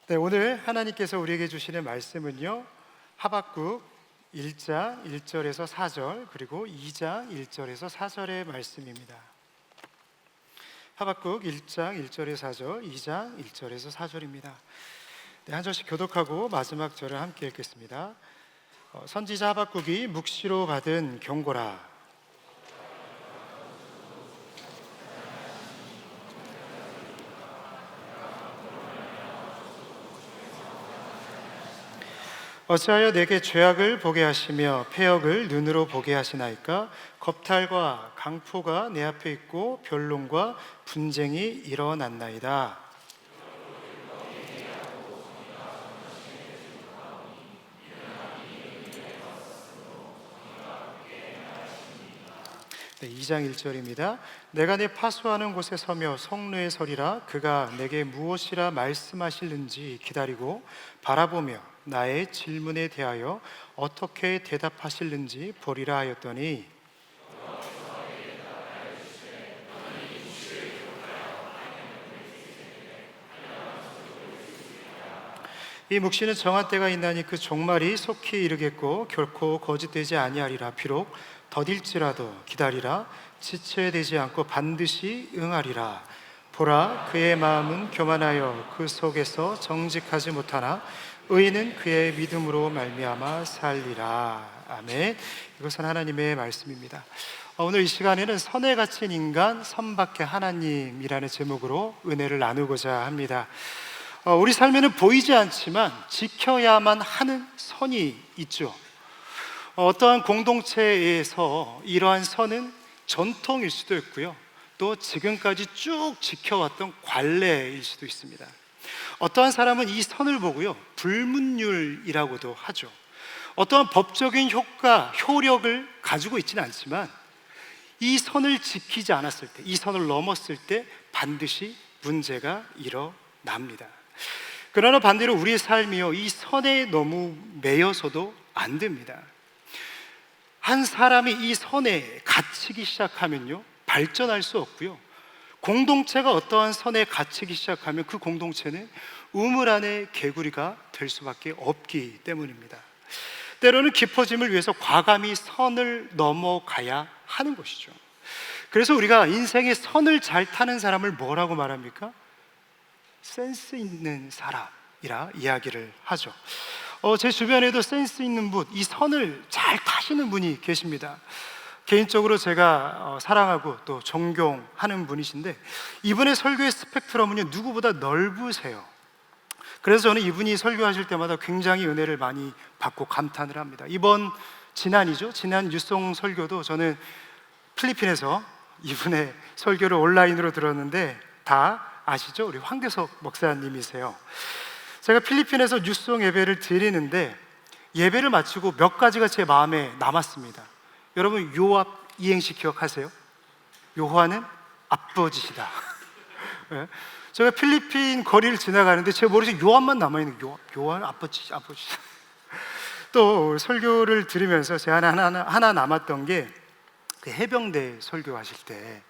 네, 오늘 하나님께서 우리에게 주시는 말씀은요, 하박국 1장 1절에서 4절 그리고 2장 1절에서 4절의 말씀입니다. 하박국 1장 1절에서 4절, 2장 1절에서 4절입니다. 네, 한 절씩 교독하고 마지막 절을 함께 읽겠습니다. 선지자 하박국이 묵시로 받은 경고라. 어찌하여 내게 죄악을 보게 하시며 패역을 눈으로 보게 하시나이까? 겁탈과 강포가 내 앞에 있고 변론과 분쟁이 일어났나이다. 네, 2장 1절입니다. 내가 내 파수하는 곳에 서며 성루에 서리라. 그가 내게 무엇이라 말씀하실는지 기다리고 바라보며 나의 질문에 대하여 어떻게 대답하실는지 보리라 하였더니, 이 묵시는 정한 때가 있나니 그 종말이 속히 이르겠고 결코 거짓되지 아니하리라. 비록 더딜지라도 기다리라. 지체되지 않고 반드시 응하리라. 보라, 그의 마음은 교만하여 그 속에서 정직하지 못하나 의인은 그의 믿음으로 말미암아 살리라. 아멘. 이것은 하나님의 말씀입니다. 오늘 이 시간에는 선에 갇힌 인간, 선밖에 하나님이라는 제목으로 은혜를 나누고자 합니다. 우리 삶에는 보이지 않지만 지켜야만 하는 선이 있죠. 어떠한 공동체에서 이러한 선은 전통일 수도 있고요, 또 지금까지 쭉 지켜왔던 관례일 수도 있습니다. 어떠한 사람은 이 선을 보고요, 불문율이라고도 하죠. 어떠한 법적인 효력을 가지고 있지는 않지만 이 선을 지키지 않았을 때, 이 선을 넘었을 때 반드시 문제가 일어납니다. 그러나 반대로 우리의 삶이요, 이 선에 너무 매여서도 안 됩니다. 한 사람이 이 선에 갇히기 시작하면요, 발전할 수 없고요, 공동체가 어떠한 선에 갇히기 시작하면 그 공동체는 우물 안의 개구리가 될 수밖에 없기 때문입니다. 때로는 깊어짐을 위해서 과감히 선을 넘어가야 하는 것이죠. 그래서 우리가 인생의 선을 잘 타는 사람을 뭐라고 말합니까? 센스 있는 사람이라 이야기를 하죠. 제 주변에도 센스 있는 분, 이 선을 잘 타시는 분이 계십니다. 개인적으로 제가 사랑하고 또 존경하는 분이신데, 이분의 설교의 스펙트럼은요, 누구보다 넓으세요. 그래서 저는 이분이 설교하실 때마다 굉장히 은혜를 많이 받고 감탄을 합니다. 지난 뉴송 설교도 저는 필리핀에서 이분의 설교를 온라인으로 들었는데, 다 아시죠? 우리 황대석 목사님이세요. 제가 필리핀에서 뉴송 예배를 드리는데 예배를 마치고 몇 가지가 제 마음에 남았습니다. 여러분, 요압 이행시 기억하세요? 요한은 아버지시다. 네? 제가 필리핀 거리를 지나가는데 제 머릿속에 요압만 남아있는 거예요. 요한 아버지. 또 설교를 들으면서 제가 하나 남았던 게, 그 해병대 설교하실 때,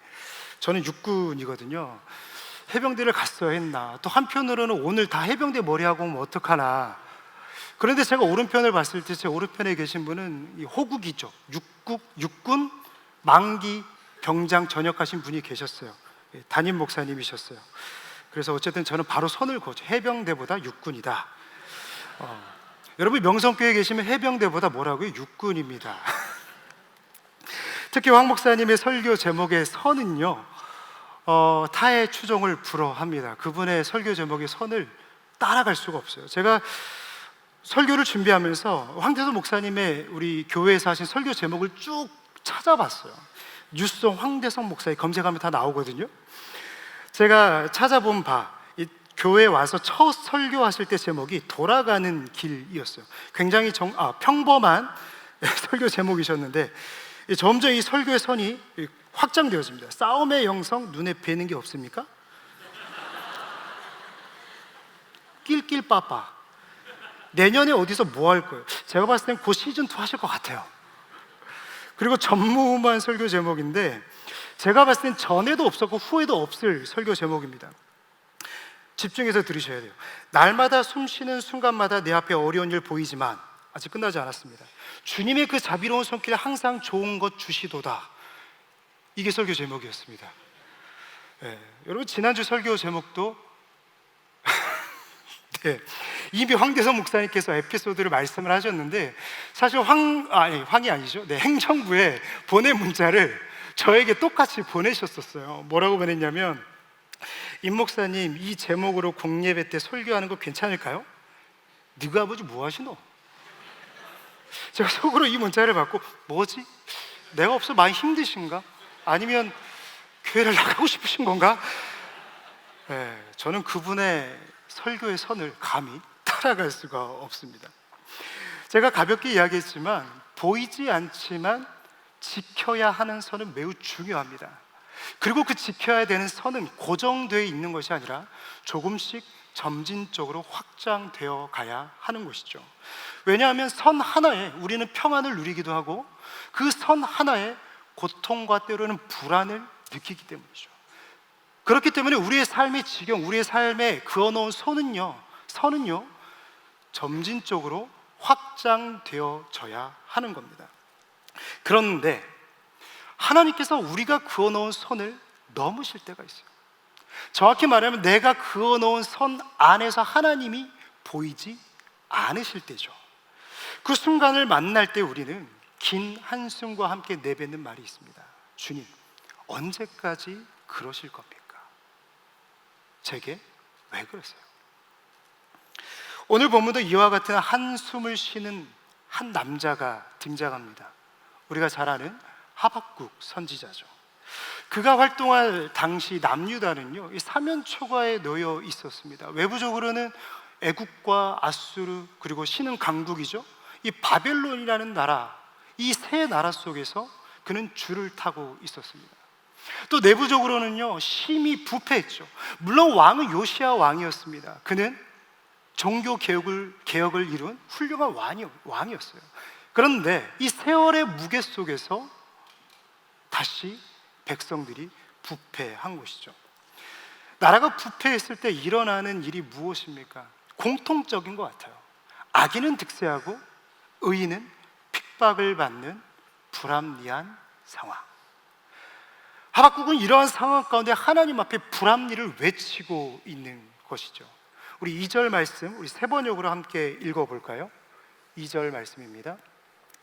저는 육군이거든요. 해병대를 갔어야 했나, 또 한편으로는 오늘 다 해병대 머리하고 오면 어떡하나. 그런데 제가 오른편을 봤을 때 제 오른편에 계신 분은 이 호국이죠. 육군 만기 병장 전역하신 분이 계셨어요. 담임 목사님이셨어요. 그래서 어쨌든 저는 바로 선을 그었죠. 해병대보다 육군이다. 여러분, 명성교회에 계시면 해병대보다 뭐라고요? 육군입니다. 특히 황 목사님의 설교 제목의 선은요, 타의 추종을 불허합니다. 그분의 설교 제목의 선을 따라갈 수가 없어요. 제가 설교를 준비하면서 황태수 목사님의 우리 교회에서 하신 설교 제목을 쭉 찾아봤어요. 뉴송 황대성 목사의 검색하면 다 나오거든요. 제가 찾아본 바, 이 교회에 와서 첫 설교하실 때 제목이 돌아가는 길이었어요. 굉장히 평범한 설교 제목이셨는데, 점점 이 설교의 선이 확장되어집니다. 싸움의 영성 눈에 뵈는 게 없습니까? 낄낄빠빠. 내년에 어디서 뭐 할 거예요? 제가 봤을 땐 그 시즌2 하실 것 같아요. 그리고 전무후무한 설교 제목인데, 제가 봤을 땐 전에도 없었고 후에도 없을 설교 제목입니다. 집중해서 들으셔야 돼요. 날마다 숨 쉬는 순간마다 내 앞에 어려운 일 보이지만 아직 끝나지 않았습니다. 주님의 그 자비로운 손길에 항상 좋은 것 주시도다. 이게 설교 제목이었습니다. 여러분, 지난주 설교 제목도 네, 이미 황대선 목사님께서 에피소드를 말씀을 하셨는데, 사실 황이 아니죠. 행정부에 보낸 문자를 저에게 똑같이 보내셨었어요. 뭐라고 보냈냐면, 임 목사님, 이 제목으로 공예배 때 설교하는 거 괜찮을까요? 네가 아버지 뭐 하시노? 제가 속으로 이 문자를 받고, 뭐지? 내가 없어 많이 힘드신가? 아니면 교회를 나가고 싶으신 건가? 저는 그분의 설교의 선을 감히 따라갈 수가 없습니다. 제가 가볍게 이야기했지만, 보이지 않지만 지켜야 하는 선은 매우 중요합니다. 그리고 그 지켜야 되는 선은 고정되어 있는 것이 아니라 조금씩 점진적으로 확장되어 가야 하는 것이죠. 왜냐하면 선 하나에 우리는 평안을 누리기도 하고, 그 선 하나에 고통과 때로는 불안을 느끼기 때문이죠. 그렇기 때문에 우리의 삶의 지경, 우리의 삶에 그어놓은 선은요 점진적으로 확장되어져야 하는 겁니다. 그런데 하나님께서 우리가 그어놓은 선을 넘으실 때가 있어요. 정확히 말하면 내가 그어놓은 선 안에서 하나님이 보이지 않으실 때죠. 그 순간을 만날 때 우리는 긴 한숨과 함께 내뱉는 말이 있습니다. 주님, 언제까지 그러실 겁니까? 제게 왜 그러세요? 오늘 본문도 이와 같은 한숨을 쉬는 한 남자가 등장합니다. 우리가 잘 아는 하박국 선지자죠. 그가 활동할 당시 남유다는요, 이 사면초가에 놓여 있었습니다. 외부적으로는 애국과 아수르, 그리고 신흥 강국이죠, 이 바벨론이라는 나라, 이 세 나라 속에서 그는 줄을 타고 있었습니다. 또 내부적으로는요, 심히 부패했죠. 물론 왕은 요시야 왕이었습니다. 그는 종교 개혁을 이룬 훌륭한 왕이었어요. 그런데 이 세월의 무게 속에서 다시 백성들이 부패한 것이죠. 나라가 부패했을 때 일어나는 일이 무엇입니까? 공통적인 것 같아요. 악인은 득세하고 의인은 핍박을 받는 불합리한 상황. 하박국은 이러한 상황 가운데 하나님 앞에 불합리를 외치고 있는 것이죠. 우리 2절 말씀, 우리 세 번역으로 함께 읽어볼까요? 2절 말씀입니다.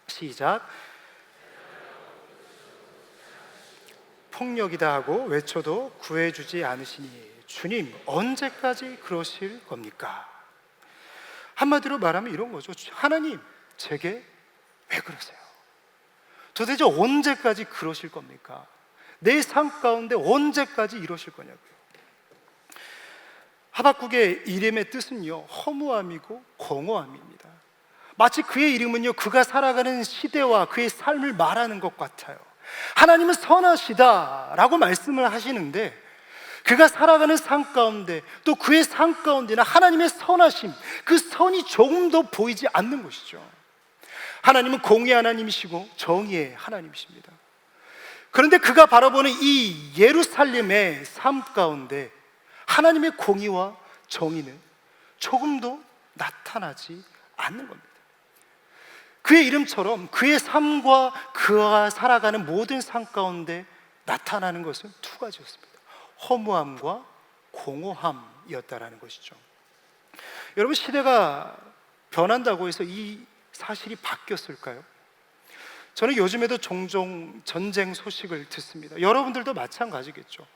시작. 폭력이다 하고 외쳐도 구해주지 않으시니 주님, 언제까지 그러실 겁니까? 한마디로 말하면 이런 거죠. 하나님, 제게 왜 그러세요? 도대체 언제까지 그러실 겁니까? 내 삶 가운데 언제까지 이러실 거냐고요. 하박국의 이름의 뜻은요, 허무함이고 공허함입니다. 마치 그의 이름은요, 그가 살아가는 시대와 그의 삶을 말하는 것 같아요. 하나님은 선하시다라고 말씀을 하시는데, 그가 살아가는 삶 가운데, 또 그의 삶 가운데는 하나님의 선하심, 그 선이 조금도 보이지 않는 것이죠. 하나님은 공의의 하나님이시고 정의의 하나님이십니다. 그런데 그가 바라보는 이 예루살렘의 삶 가운데 하나님의 공의와 정의는 조금도 나타나지 않는 겁니다. 그의 이름처럼 그의 삶과 그가 살아가는 모든 삶 가운데 나타나는 것은 두 가지였습니다. 허무함과 공허함이었다라는 것이죠. 여러분, 시대가 변한다고 해서 이 사실이 바뀌었을까요? 저는 요즘에도 종종 전쟁 소식을 듣습니다. 여러분들도 마찬가지겠죠.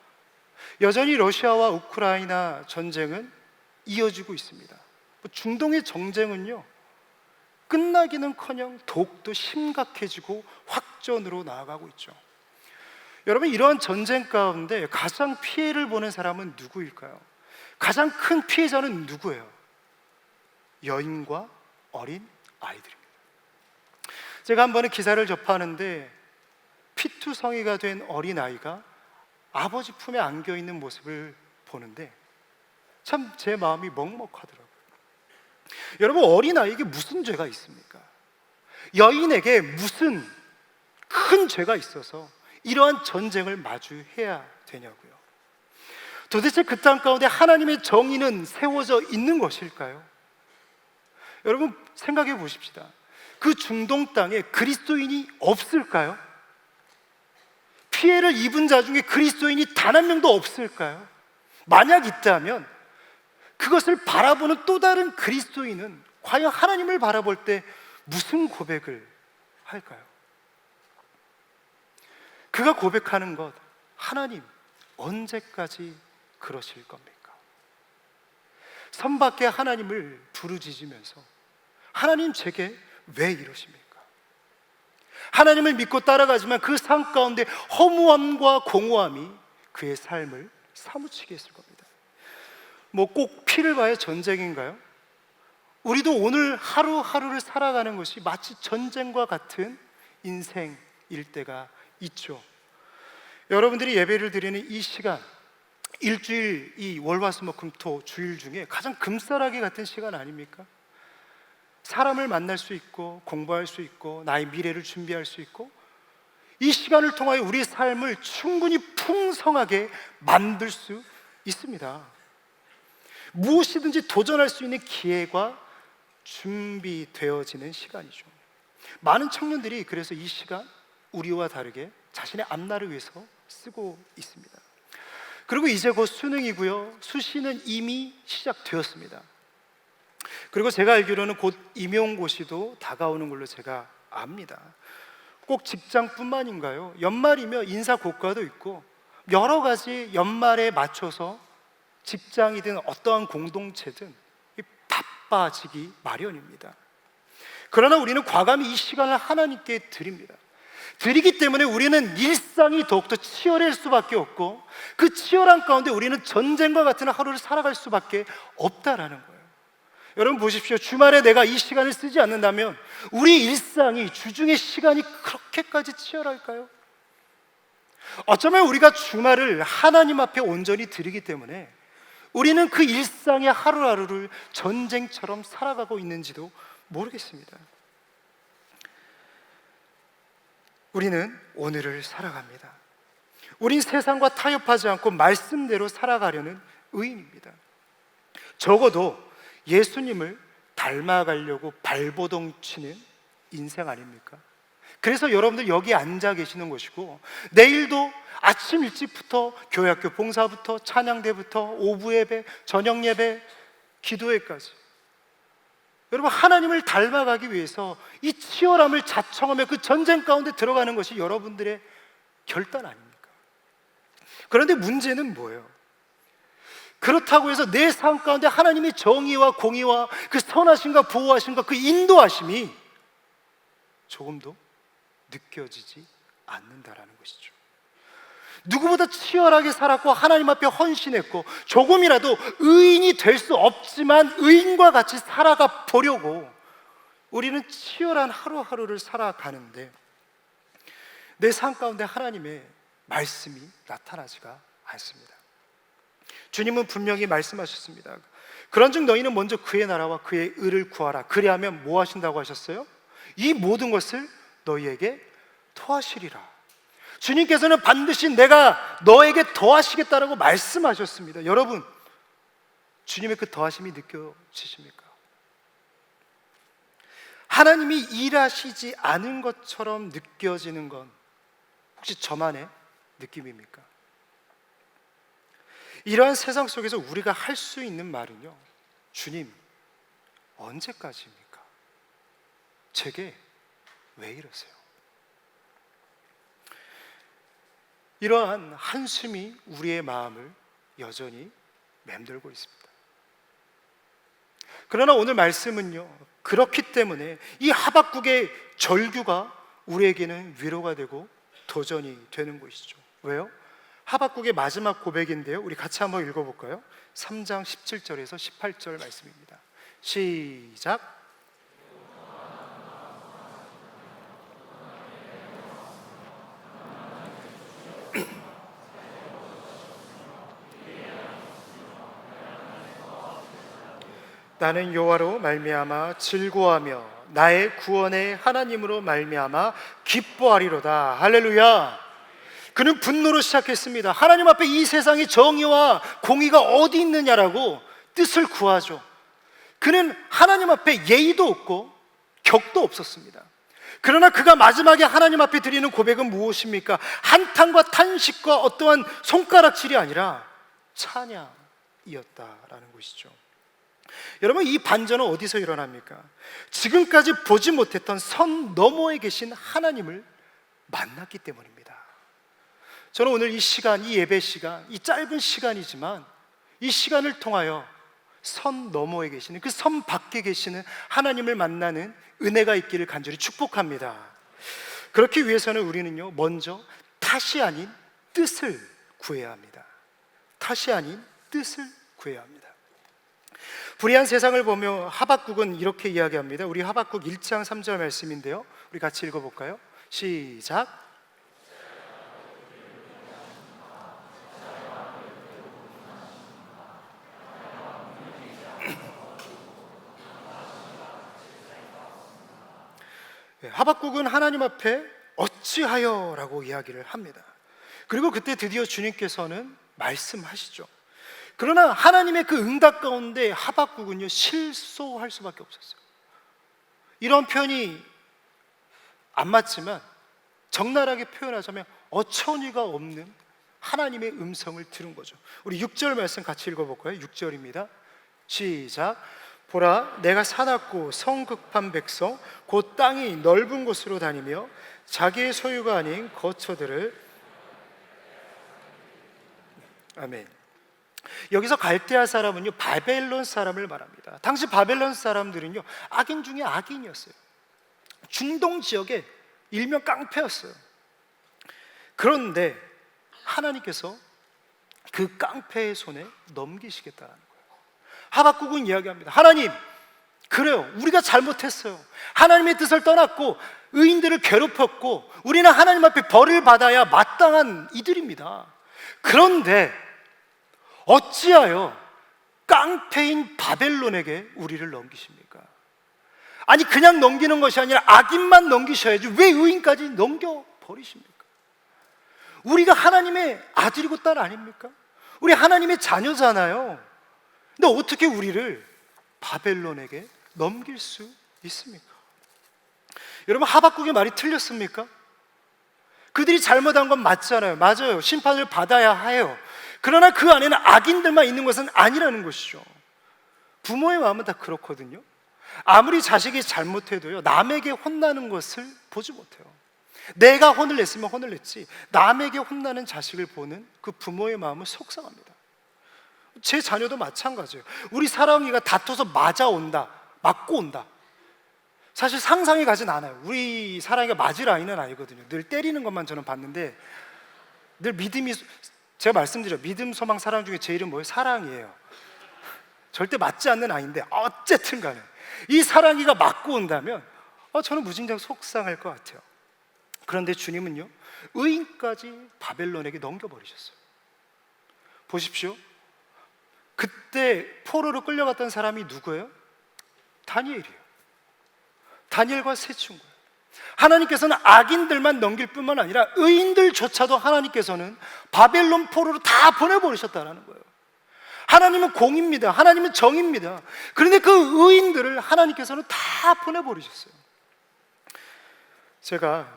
여전히 러시아와 우크라이나 전쟁은 이어지고 있습니다. 중동의 전쟁은요, 끝나기는커녕 더욱더 심각해지고 확전으로 나아가고 있죠. 여러분, 이러한 전쟁 가운데 가장 피해를 보는 사람은 누구일까요? 가장 큰 피해자는 누구예요? 여인과 어린 아이들입니다. 제가 한 번은 기사를 접하는데 피투성이가 된 어린아이가 아버지 품에 안겨있는 모습을 보는데 참 제 마음이 먹먹하더라고요. 여러분, 어린아이에게 무슨 죄가 있습니까? 여인에게 무슨 큰 죄가 있어서 이러한 전쟁을 마주해야 되냐고요. 도대체 그 땅 가운데 하나님의 정의는 세워져 있는 것일까요? 여러분 생각해 보십시다. 그 중동 땅에 그리스도인이 없을까요? 피해를 입은 자 중에 그리스도인이 단 한 명도 없을까요? 만약 있다면 그것을 바라보는 또 다른 그리스도인은 과연 하나님을 바라볼 때 무슨 고백을 할까요? 그가 고백하는 것, 하나님 언제까지 그러실 겁니까? 선밖에 하나님을 부르짖으면서 하나님 제게 왜 이러십니까? 하나님을 믿고 따라가지만 그 삶 가운데 허무함과 공허함이 그의 삶을 사무치게 했을 겁니다. 뭐 꼭 피를 봐야 전쟁인가요? 우리도 오늘 하루하루를 살아가는 것이 마치 전쟁과 같은 인생일 때가 있죠. 여러분들이 예배를 드리는 이 시간, 일주일 이 월화수목금토 주일 중에 가장 금싸라기 같은 시간 아닙니까? 사람을 만날 수 있고 공부할 수 있고 나의 미래를 준비할 수 있고 이 시간을 통하여 우리의 삶을 충분히 풍성하게 만들 수 있습니다. 무엇이든지 도전할 수 있는 기회가 준비되어지는 시간이죠. 많은 청년들이 그래서 이 시간 우리와 다르게 자신의 앞날을 위해서 쓰고 있습니다. 그리고 이제 곧 수능이고요. 수시는 이미 시작되었습니다. 그리고 제가 알기로는 곧 임용고시도 다가오는 걸로 제가 압니다. 꼭 직장뿐만인가요? 연말이며 인사고과도 있고 여러 가지 연말에 맞춰서 직장이든 어떠한 공동체든 바빠지기 마련입니다. 그러나 우리는 과감히 이 시간을 하나님께 드립니다. 드리기 때문에 우리는 일상이 더욱더 치열할 수밖에 없고 그 치열한 가운데 우리는 전쟁과 같은 하루를 살아갈 수밖에 없다라는 거예요. 여러분 보십시오. 주말에 내가 이 시간을 쓰지 않는다면 우리 일상이 주중의 시간이 그렇게까지 치열할까요? 어쩌면 우리가 주말을 하나님 앞에 온전히 드리기 때문에 우리는 그 일상의 하루하루를 전쟁처럼 살아가고 있는지도 모르겠습니다. 우리는 오늘을 살아갑니다. 우린 세상과 타협하지 않고 말씀대로 살아가려는 의인입니다. 적어도 예수님을 닮아가려고 발버둥 치는 인생 아닙니까? 그래서 여러분들 여기 앉아 계시는 것이고 내일도 아침 일찍부터 교회학교 봉사부터 찬양대부터 오후 예배, 저녁 예배, 기도회까지 여러분 하나님을 닮아가기 위해서 이 치열함을 자청하며 그 전쟁 가운데 들어가는 것이 여러분들의 결단 아닙니까? 그런데 문제는 뭐예요? 그렇다고 해서 내 삶 가운데 하나님의 정의와 공의와 그 선하심과 보호하심과 그 인도하심이 조금도 느껴지지 않는다라는 것이죠. 누구보다 치열하게 살았고 하나님 앞에 헌신했고 조금이라도 의인이 될 수 없지만 의인과 같이 살아가 보려고 우리는 치열한 하루하루를 살아가는데 내 삶 가운데 하나님의 말씀이 나타나지가 않습니다. 주님은 분명히 말씀하셨습니다. 그런즉 너희는 먼저 그의 나라와 그의 의를 구하라. 그리하면 뭐 하신다고 하셨어요? 이 모든 것을 너희에게 더하시리라. 주님께서는 반드시 내가 너에게 더하시겠다라고 말씀하셨습니다. 여러분, 주님의 그 더하심이 느껴지십니까? 하나님이 일하시지 않은 것처럼 느껴지는 건 혹시 저만의 느낌입니까? 이러한 세상 속에서 우리가 할 수 있는 말은요, 주님, 언제까지입니까? 제게 왜 이러세요? 이러한 한숨이 우리의 마음을 여전히 맴돌고 있습니다. 그러나 오늘 말씀은요, 그렇기 때문에 이 하박국의 절규가 우리에게는 위로가 되고 도전이 되는 것이죠. 왜요? 하박국의 마지막 고백인데요, 우리 같이 한번 읽어볼까요? 3장 17절에서 18절 말씀입니다. 시작. 나는 여호와로 말미암아 즐거워하며 나의 구원의 하나님으로 말미암아 기뻐하리로다. 할렐루야. 그는 분노로 시작했습니다. 하나님 앞에 이 세상의 정의와 공의가 어디 있느냐라고 뜻을 구하죠. 그는 하나님 앞에 예의도 없고 격도 없었습니다. 그러나 그가 마지막에 하나님 앞에 드리는 고백은 무엇입니까? 한탄과 탄식과 어떠한 손가락질이 아니라 찬양이었다라는 것이죠. 여러분, 이 반전은 어디서 일어납니까? 지금까지 보지 못했던 선 너머에 계신 하나님을 만났기 때문입니다. 저는 오늘 이 시간, 이 예배 시간, 이 짧은 시간이지만 이 시간을 통하여 선 너머에 계시는, 그 선 밖에 계시는 하나님을 만나는 은혜가 있기를 간절히 축복합니다. 그렇기 위해서는 우리는요, 먼저 탓이 아닌 뜻을 구해야 합니다. 탓이 아닌 뜻을 구해야 합니다. 불의한 세상을 보며 하박국은 이렇게 이야기합니다. 우리 하박국 1장 3절 말씀인데요, 우리 같이 읽어볼까요? 시작. 하박국은 하나님 앞에 어찌하여 라고 이야기를 합니다. 그리고 그때 드디어 주님께서는 말씀하시죠. 그러나 하나님의 그 응답 가운데 하박국은요, 실소할 수밖에 없었어요. 이런 표현이 안 맞지만 적나라하게 표현하자면 어처구니가 없는 하나님의 음성을 들은 거죠. 우리 6절 말씀 같이 읽어볼까요? 6절입니다. 시작. 보라, 내가 사납고 성급한 백성, 곧 땅이 넓은 곳으로 다니며 자기의 소유가 아닌 거처들을. 아멘. 여기서 갈대아 사람은요, 바벨론 사람을 말합니다. 당시 바벨론 사람들은요, 악인 중에 악인이었어요. 중동 지역에 일명 깡패였어요. 그런데 하나님께서 그 깡패의 손에 넘기시겠다는 거예요. 하박국은 이야기합니다. 하나님, 그래요, 우리가 잘못했어요. 하나님의 뜻을 떠났고 의인들을 괴롭혔고 우리는 하나님 앞에 벌을 받아야 마땅한 이들입니다. 그런데 어찌하여 깡패인 바벨론에게 우리를 넘기십니까? 아니, 그냥 넘기는 것이 아니라 악인만 넘기셔야지 왜 의인까지 넘겨버리십니까? 우리가 하나님의 아들이고 딸 아닙니까? 우리 하나님의 자녀잖아요. 근데 어떻게 우리를 바벨론에게 넘길 수 있습니까? 여러분, 하박국의 말이 틀렸습니까? 그들이 잘못한 건 맞잖아요. 맞아요. 심판을 받아야 해요. 그러나 그 안에는 악인들만 있는 것은 아니라는 것이죠. 부모의 마음은 다 그렇거든요. 아무리 자식이 잘못해도요, 남에게 혼나는 것을 보지 못해요. 내가 혼을 냈으면 혼을 냈지, 남에게 혼나는 자식을 보는 그 부모의 마음은 속상합니다. 제 자녀도 마찬가지예요. 우리 사랑이가 다퉈서 맞아온다, 맞고 온다, 사실 상상이 가진 않아요. 우리 사랑이가 맞을 아이는 아니거든요. 늘 때리는 것만 저는 봤는데, 늘 믿음이, 제가 말씀드려, 믿음, 소망, 사랑 중에 제일은 뭐예요? 사랑이에요. 절대 맞지 않는 아이인데 어쨌든 간에 이 사랑이가 맞고 온다면 저는 무진장 속상할 것 같아요. 그런데 주님은요, 의인까지 바벨론에게 넘겨버리셨어요. 보십시오. 그때 포로로 끌려갔던 사람이 누구예요? 다니엘이에요. 다니엘과 세 친구예요. 하나님께서는 악인들만 넘길 뿐만 아니라 의인들조차도 하나님께서는 바벨론 포로로 다 보내버리셨다는 거예요. 하나님은 공입니다. 하나님은 정입니다. 그런데 그 의인들을 하나님께서는 다 보내버리셨어요. 제가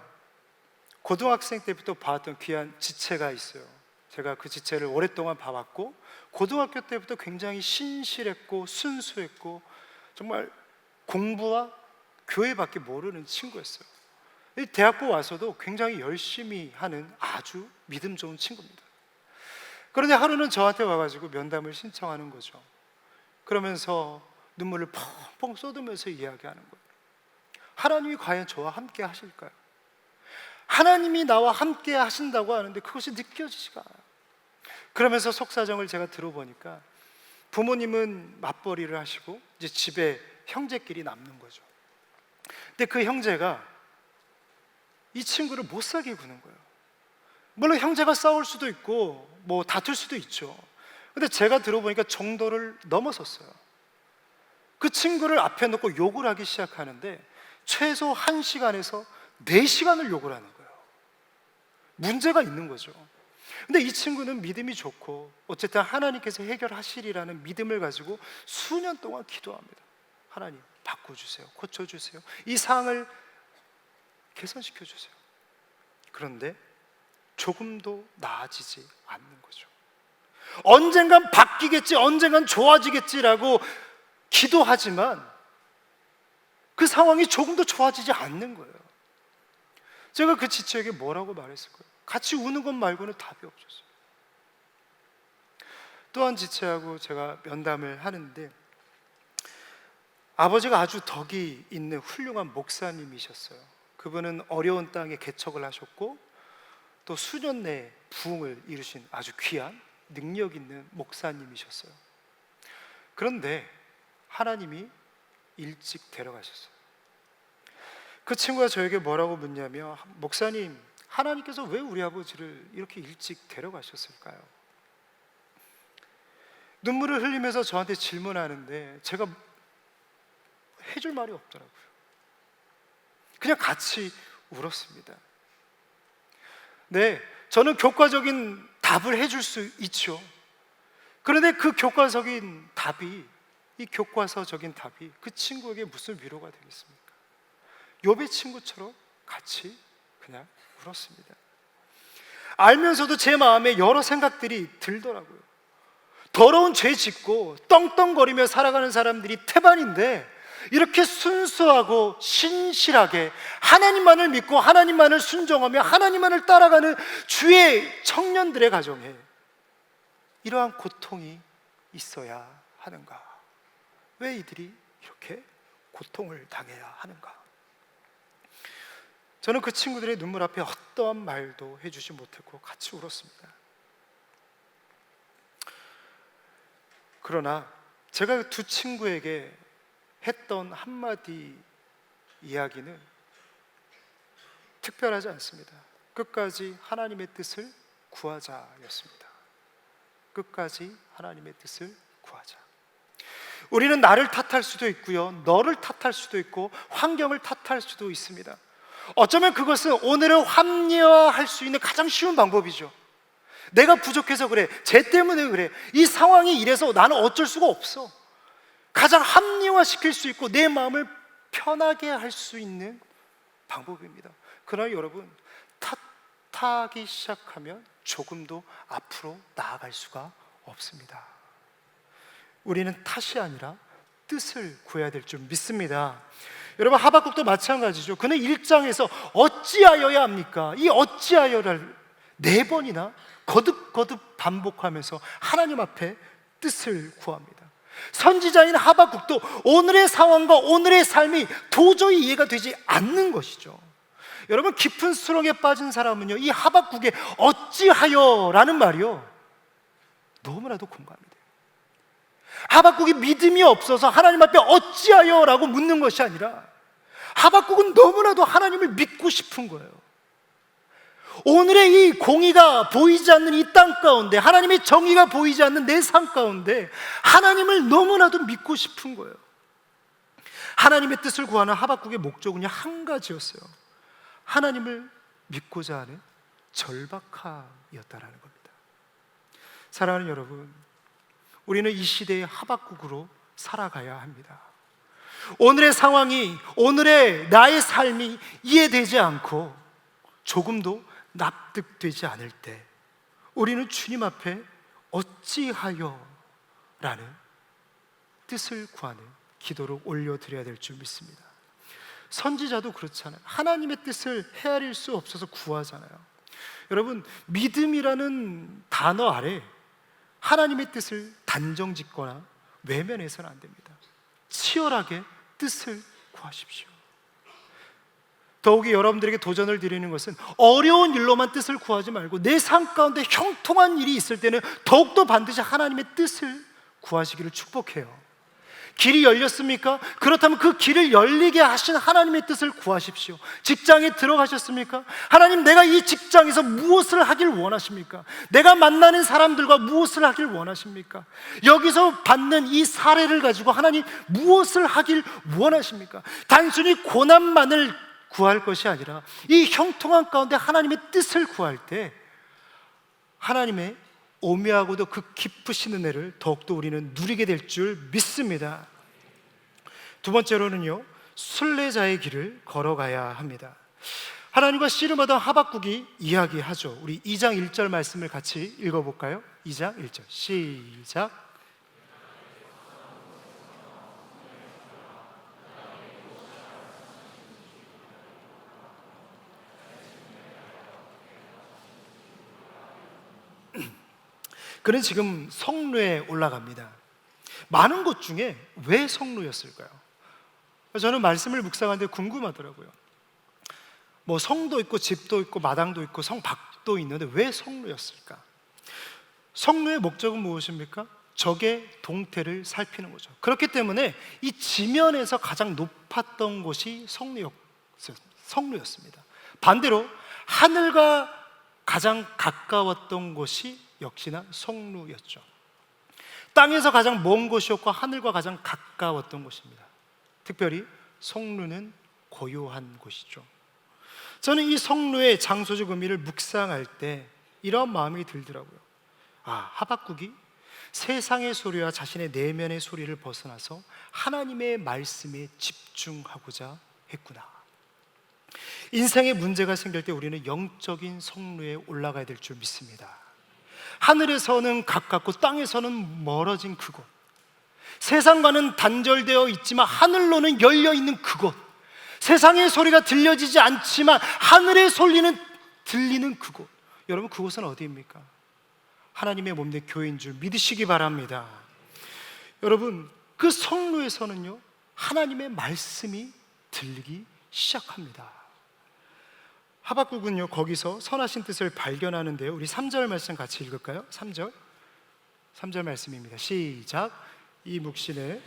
고등학생 때부터 봐왔던 귀한 지체가 있어요. 제가 그 지체를 오랫동안 봐왔고, 고등학교 때부터 굉장히 신실했고 순수했고 정말 공부와 교회밖에 모르는 친구였어요. 대학교 와서도 굉장히 열심히 하는 아주 믿음 좋은 친구입니다. 그런데 하루는 저한테 와가지고 면담을 신청하는 거죠. 그러면서 눈물을 펑펑 쏟으면서 이야기하는 거예요. 하나님이 과연 저와 함께 하실까요? 하나님이 나와 함께 하신다고 하는데 그것이 느껴지지가 않아요. 그러면서 속사정을 제가 들어보니까 부모님은 맞벌이를 하시고 이제 집에 형제끼리 남는 거죠. 근데 그 형제가 이 친구를 못 살게 구는 거예요. 물론 형제가 싸울 수도 있고 뭐 다툴 수도 있죠. 근데 제가 들어보니까 정도를 넘어섰어요. 그 친구를 앞에 놓고 욕을 하기 시작하는데 최소 1시간에서 4시간을 욕을 하는 거예요. 문제가 있는 거죠. 근데 이 친구는 믿음이 좋고 어쨌든 하나님께서 해결하시리라는 믿음을 가지고 수년 동안 기도합니다. 하나님 바꿔주세요, 고쳐주세요, 이 상황을 개선시켜주세요. 그런데 조금도 나아지지 않는 거죠. 언젠간 바뀌겠지, 언젠간 좋아지겠지라고 기도하지만 그 상황이 조금도 좋아지지 않는 거예요. 제가 그 지체에게 뭐라고 말했을 거예요? 같이 우는 것 말고는 답이 없었어요. 또한 지체하고 제가 면담을 하는데 아버지가 아주 덕이 있는 훌륭한 목사님이셨어요. 그분은 어려운 땅에 개척을 하셨고 또 수년 내에 부흥을 이루신 아주 귀한 능력 있는 목사님이셨어요. 그런데 하나님이 일찍 데려가셨어요. 그 친구가 저에게 뭐라고 묻냐면, 목사님, 하나님께서 왜 우리 아버지를 이렇게 일찍 데려가셨을까요? 눈물을 흘리면서 저한테 질문하는데 제가 해줄 말이 없더라고요. 그냥 같이 울었습니다. 네, 저는 교과적인 답을 해줄 수 있죠. 그런데 그 교과서적인 답이 그 친구에게 무슨 위로가 되겠습니까? 욥의 친구처럼 같이 그냥 울었습니다. 알면서도 제 마음에 여러 생각들이 들더라고요. 더러운 죄 짓고 떵떵거리며 살아가는 사람들이 태반인데 이렇게 순수하고 신실하게 하나님만을 믿고 하나님만을 순종하며 하나님만을 따라가는 주의 청년들의 가정에 이러한 고통이 있어야 하는가? 왜 이들이 이렇게 고통을 당해야 하는가? 저는 그 친구들의 눈물 앞에 어떠한 말도 해주지 못했고 같이 울었습니다. 그러나 제가 두 친구에게 했던 한마디 이야기는 특별하지 않습니다. 끝까지 하나님의 뜻을 구하자였습니다. 끝까지 하나님의 뜻을 구하자. 우리는 나를 탓할 수도 있고요, 너를 탓할 수도 있고 환경을 탓할 수도 있습니다. 어쩌면 그것은 오늘을 합리화할 수 있는 가장 쉬운 방법이죠. 내가 부족해서 그래, 쟤 때문에 그래, 이 상황이 이래서 나는 어쩔 수가 없어. 가장 합리화시킬 수 있고 내 마음을 편하게 할 수 있는 방법입니다. 그러나 여러분, 탓하기 시작하면 조금도 앞으로 나아갈 수가 없습니다. 우리는 탓이 아니라 뜻을 구해야 될 줄 믿습니다. 여러분, 하박국도 마찬가지죠. 그는 1장에서 어찌하여야 합니까? 이 어찌하여를 4번이나 거듭거듭 반복하면서 하나님 앞에 뜻을 구합니다. 선지자인 하박국도 오늘의 상황과 오늘의 삶이 도저히 이해가 되지 않는 것이죠. 여러분, 깊은 수렁에 빠진 사람은요, 이 하박국의 어찌하여라는 말이요, 너무나도 공감이 돼요. 하박국이 믿음이 없어서 하나님 앞에 어찌하여라고 묻는 것이 아니라 하박국은 너무나도 하나님을 믿고 싶은 거예요. 오늘의 이 공의가 보이지 않는 이 땅 가운데, 하나님의 정의가 보이지 않는 내 삶 가운데 하나님을 너무나도 믿고 싶은 거예요. 하나님의 뜻을 구하는 하박국의 목적은 한 가지였어요. 하나님을 믿고자 하는 절박함이었다라는 겁니다. 사랑하는 여러분, 우리는 이 시대의 하박국으로 살아가야 합니다. 오늘의 상황이, 오늘의 나의 삶이 이해되지 않고 조금도 납득되지 않을 때 우리는 주님 앞에 어찌하여 라는 뜻을 구하는 기도를 올려드려야 될 줄 믿습니다. 선지자도 그렇잖아요. 하나님의 뜻을 헤아릴 수 없어서 구하잖아요. 여러분, 믿음이라는 단어 아래 하나님의 뜻을 단정 짓거나 외면해서는 안 됩니다. 치열하게 뜻을 구하십시오. 더욱이 여러분들에게 도전을 드리는 것은 어려운 일로만 뜻을 구하지 말고 내 삶 가운데 형통한 일이 있을 때는 더욱더 반드시 하나님의 뜻을 구하시기를 축복해요. 길이 열렸습니까? 그렇다면 그 길을 열리게 하신 하나님의 뜻을 구하십시오. 직장에 들어가셨습니까? 하나님, 내가 이 직장에서 무엇을 하길 원하십니까? 내가 만나는 사람들과 무엇을 하길 원하십니까? 여기서 받는 이 사례를 가지고 하나님 무엇을 하길 원하십니까? 단순히 고난만을 구할 것이 아니라 이 형통한 가운데 하나님의 뜻을 구할 때 하나님의 오묘하고도 그 깊으신 은혜를 더욱더 우리는 누리게 될 줄 믿습니다. 두 번째로는요, 순례자의 길을 걸어가야 합니다. 하나님과 씨름하던 하박국이 이야기하죠. 우리 2장 1절 말씀을 같이 읽어볼까요? 2장 1절 시작. 그는 지금 성루에 올라갑니다. 많은 곳 중에 왜 성루였을까요? 저는 말씀을 묵상하는데 궁금하더라고요. 뭐 성도 있고 집도 있고 마당도 있고 성밖도 있는데 왜 성루였을까? 성루의 목적은 무엇입니까? 적의 동태를 살피는 거죠. 그렇기 때문에 이 지면에서 가장 높았던 곳이 성루였습니다. 반대로 하늘과 가장 가까웠던 곳이 역시나 성루였죠. 땅에서 가장 먼 곳이었고 하늘과 가장 가까웠던 곳입니다. 특별히 성루는 고요한 곳이죠. 저는 이 성루의 장소적 의미를 묵상할 때 이런 마음이 들더라고요. 하박국이 세상의 소리와 자신의 내면의 소리를 벗어나서 하나님의 말씀에 집중하고자 했구나. 인생에 문제가 생길 때 우리는 영적인 성루에 올라가야 될 줄 믿습니다. 하늘에서는 가깝고 땅에서는 멀어진 그곳, 세상과는 단절되어 있지만 하늘로는 열려 있는 그곳, 세상의 소리가 들려지지 않지만 하늘의 소리는 들리는 그곳, 여러분 그곳은 어디입니까? 하나님의 몸된 교회인 줄 믿으시기 바랍니다. 여러분 그 성루에서는요 하나님의 말씀이 들리기 시작합니다. 하박국은요 거기서 선하신 뜻을 발견하는데요, 우리 3절 말씀 같이 읽을까요? 3절 말씀입니다. 시작. 이 묵신을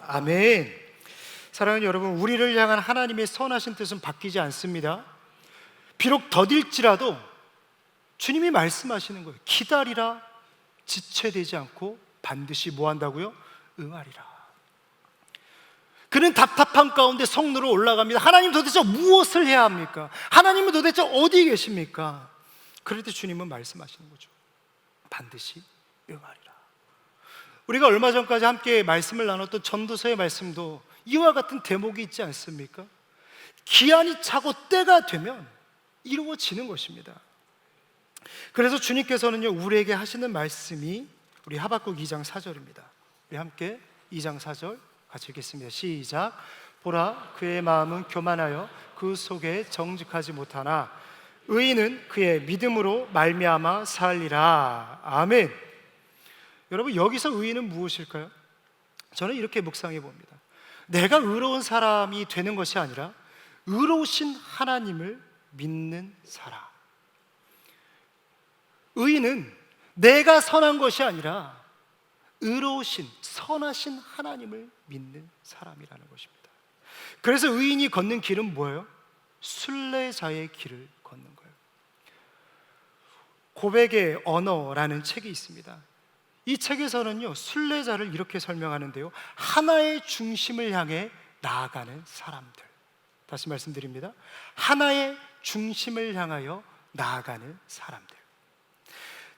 아멘. 사랑하는 여러분, 우리를 향한 하나님의 선하신 뜻은 바뀌지 않습니다. 비록 더딜지라도 주님이 말씀하시는 거예요. 기다리라, 지체되지 않고 반드시 뭐 한다고요? 응하리라. 그는 답답한 가운데 성루로 올라갑니다. 하나님 도대체 무엇을 해야 합니까? 하나님은 도대체 어디 계십니까? 그럴 때 주님은 말씀하시는 거죠. 반드시 응하리라. 우리가 얼마 전까지 함께 말씀을 나눴던 전도서의 말씀도 이와 같은 대목이 있지 않습니까? 기한이 차고 때가 되면 이루어지는 것입니다. 그래서 주님께서는요 우리에게 하시는 말씀이 우리 하박국 2장 4절입니다. 우리 함께 2장 4절 같이 읽겠습니다. 시작. 보라, 그의 마음은 교만하여 그 속에 정직하지 못하나 의인은 그의 믿음으로 말미암아 살리라. 아멘. 여러분 여기서 의인은 무엇일까요? 저는 이렇게 묵상해 봅니다. 내가 의로운 사람이 되는 것이 아니라 의로우신 하나님을 믿는 사람. 의인은 내가 선한 것이 아니라 의로우신 선하신 하나님을 믿는 사람이라는 것입니다. 그래서 의인이 걷는 길은 뭐예요? 순례자의 길을 걷는 거예요. 고백의 언어라는 책이 있습니다. 이 책에서는요 순례자를 이렇게 설명하는데요, 하나의 중심을 향해 나아가는 사람들. 다시 말씀드립니다. 하나의 중심을 향하여 나아가는 사람들.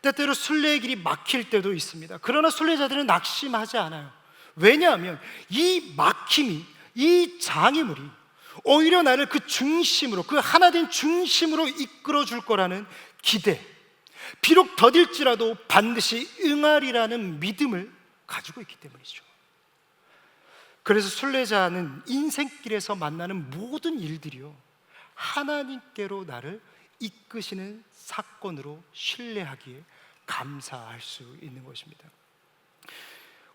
때때로 순례의 길이 막힐 때도 있습니다. 그러나 순례자들은 낙심하지 않아요. 왜냐하면 이 막힘이, 이 장애물이 오히려 나를 그 중심으로, 그 하나된 중심으로 이끌어 줄 거라는 기대, 비록 더딜지라도 반드시 응하리라는 믿음을 가지고 있기 때문이죠. 그래서 순례자는 인생길에서 만나는 모든 일들이요 하나님께로 나를 이끄시는 사건으로 신뢰하기에 감사할 수 있는 것입니다.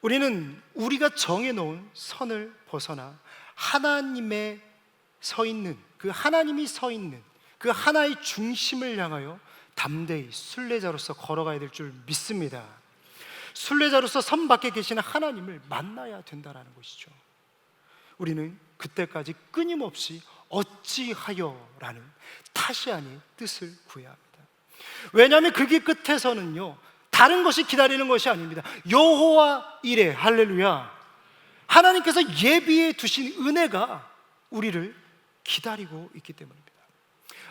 우리는 우리가 정해놓은 선을 벗어나 하나님의 서 있는, 그 하나님이 서 있는 그 하나의 중심을 향하여 담대히 순례자로서 걸어가야 될 줄 믿습니다. 순례자로서 선 밖에 계시는 하나님을 만나야 된다는 것이죠. 우리는 그때까지 끊임없이 어찌하여라는 타시안의 뜻을 구해야 합니다. 왜냐하면 그 길 끝에서는요, 다른 것이 기다리는 것이 아닙니다. 여호와 이레, 할렐루야, 하나님께서 예비해 두신 은혜가 우리를 기다리고 있기 때문입니다.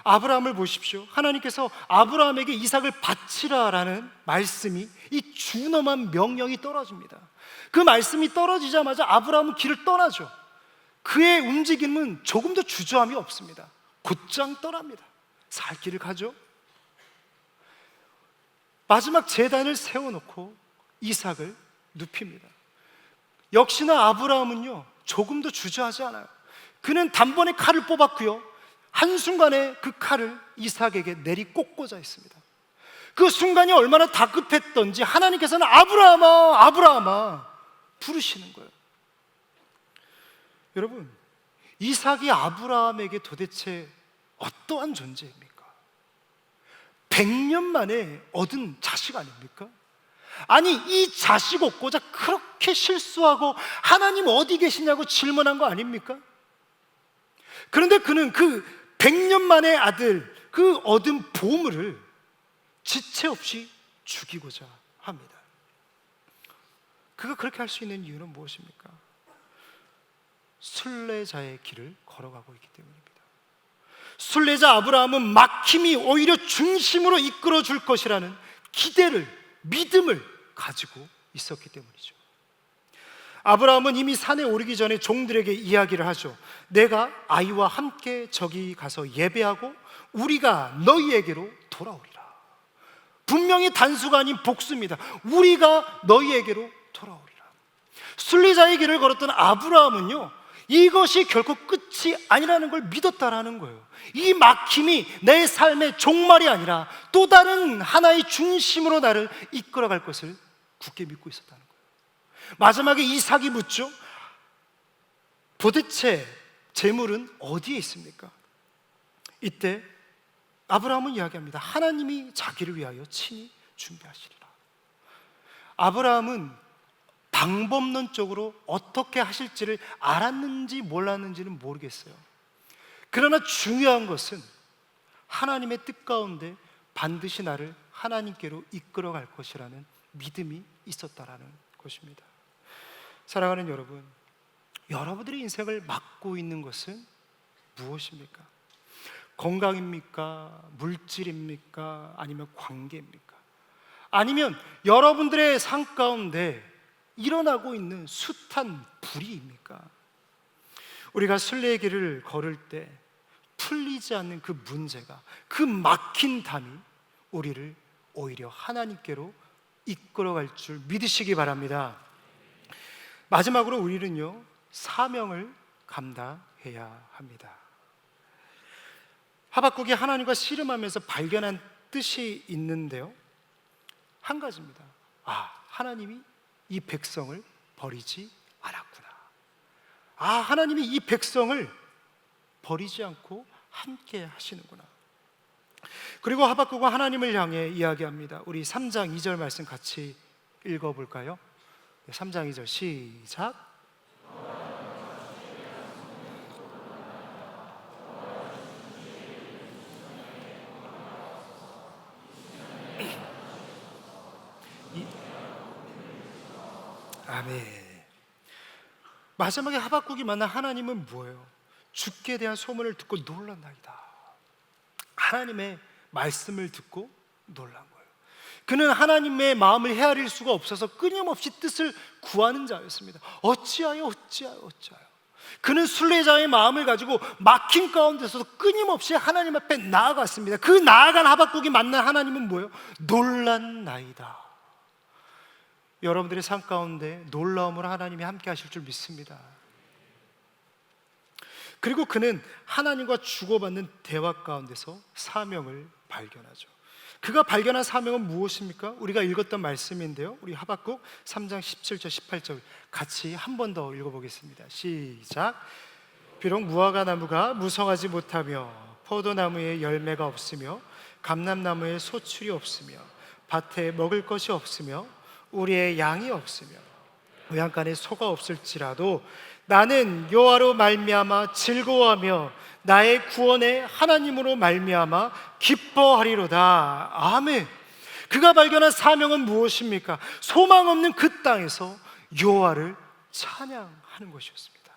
아브라함을 보십시오. 하나님께서 아브라함에게 이삭을 바치라라는 말씀이, 이 준엄한 명령이 떨어집니다. 그 말씀이 떨어지자마자 아브라함은 길을 떠나죠. 그의 움직임은 조금도 주저함이 없습니다. 곧장 떠납니다. 살 길을 가죠. 마지막 제단을 세워놓고 이삭을 눕힙니다. 역시나 아브라함은요, 조금도 주저하지 않아요. 그는 단번에 칼을 뽑았고요, 한순간에 그 칼을 이삭에게 내리 꽂고자 했습니다. 그 순간이 얼마나 다급했던지 하나님께서는 아브라함아, 아브라함아 부르시는 거예요. 여러분, 이삭이 아브라함에게 도대체 어떠한 존재입니까? 100년 만에 얻은 자식 아닙니까? 아니, 이 자식 얻고자 그렇게 실수하고 하나님 어디 계시냐고 질문한 거 아닙니까? 그런데 그는 그 100년 만의 아들, 그 얻은 보물을 지체 없이 죽이고자 합니다. 그가 그렇게 할 수 있는 이유는 무엇입니까? 순례자의 길을 걸어가고 있기 때문입니다. 순례자 아브라함은 막힘이 오히려 중심으로 이끌어 줄 것이라는 기대를, 믿음을 가지고 있었기 때문이죠. 아브라함은 이미 산에 오르기 전에 종들에게 이야기를 하죠. 내가 아이와 함께 저기 가서 예배하고 우리가 너희에게로 돌아오리라. 분명히 단수가 아닌 복수입니다. 우리가 너희에게로 돌아오리라. 순례자의 길을 걸었던 아브라함은요, 이것이 결코 끝이 아니라는 걸 믿었다라는 거예요. 이 막힘이 내 삶의 종말이 아니라 또 다른 하나의 중심으로 나를 이끌어갈 것을 굳게 믿고 있었다는 거예요. 마지막에 이삭이 묻죠. 도대체 재물은 어디에 있습니까? 이때 아브라함은 이야기합니다. 하나님이 자기를 위하여 친히 준비하시리라. 아브라함은 방법론적으로 어떻게 하실지를 알았는지 몰랐는지는 모르겠어요. 그러나 중요한 것은 하나님의 뜻 가운데 반드시 나를 하나님께로 이끌어 갈 것이라는 믿음이 있었다라는 것입니다. 사랑하는 여러분, 여러분들의 인생을 막고 있는 것은 무엇입니까? 건강입니까? 물질입니까? 아니면 관계입니까? 아니면 여러분들의 삶 가운데 일어나고 있는 숱한 불의입니까? 우리가 순례의 길을 걸을 때 풀리지 않는 그 문제가, 그 막힌 담이 우리를 오히려 하나님께로 이끌어갈 줄 믿으시기 바랍니다. 마지막으로 우리는요, 사명을 감당해야 합니다. 하박국이 하나님과 씨름하면서 발견한 뜻이 있는데요, 한 가지입니다. 하나님이 이 백성을 버리지 않았구나. 하나님이 이 백성을 버리지 않고 함께 하시는구나. 그리고 하박국은 하나님을 향해 이야기합니다. 우리 3장 2절 말씀 같이 읽어볼까요? 3장 2절 시작. 아멘. 마지막에 하박국이 만난 하나님은 뭐예요? 죽게 대한 소문을 듣고 놀란나이다. 하나님의 말씀을 듣고 놀란 거예요. 그는 하나님의 마음을 헤아릴 수가 없어서 끊임없이 뜻을 구하는 자였습니다. 어찌하여. 그는 순례자의 마음을 가지고 막힌 가운데서도 끊임없이 하나님 앞에 나아갔습니다. 그 나아간 하박국이 만난 하나님은 뭐예요? 놀란나이다. 여러분들의 삶 가운데 놀라움으로 하나님이 함께 하실 줄 믿습니다. 그리고 그는 하나님과 주고받는 대화 가운데서 사명을 발견하죠. 그가 발견한 사명은 무엇입니까? 우리가 읽었던 말씀인데요, 우리 하박국 3장 17절 18절 같이 한 번 더 읽어보겠습니다. 시작. 비록 무화과 나무가 무성하지 못하며 포도나무에 열매가 없으며 감람나무에 소출이 없으며 밭에 먹을 것이 없으며 우리의 양이 없으며 외양간에 소가 없을지라도 나는 여호와로 말미암아 즐거워하며 나의 구원의 하나님으로 말미암아 기뻐하리로다. 아멘. 그가 발견한 사명은 무엇입니까? 소망 없는 그 땅에서 여호와를 찬양하는 것이었습니다.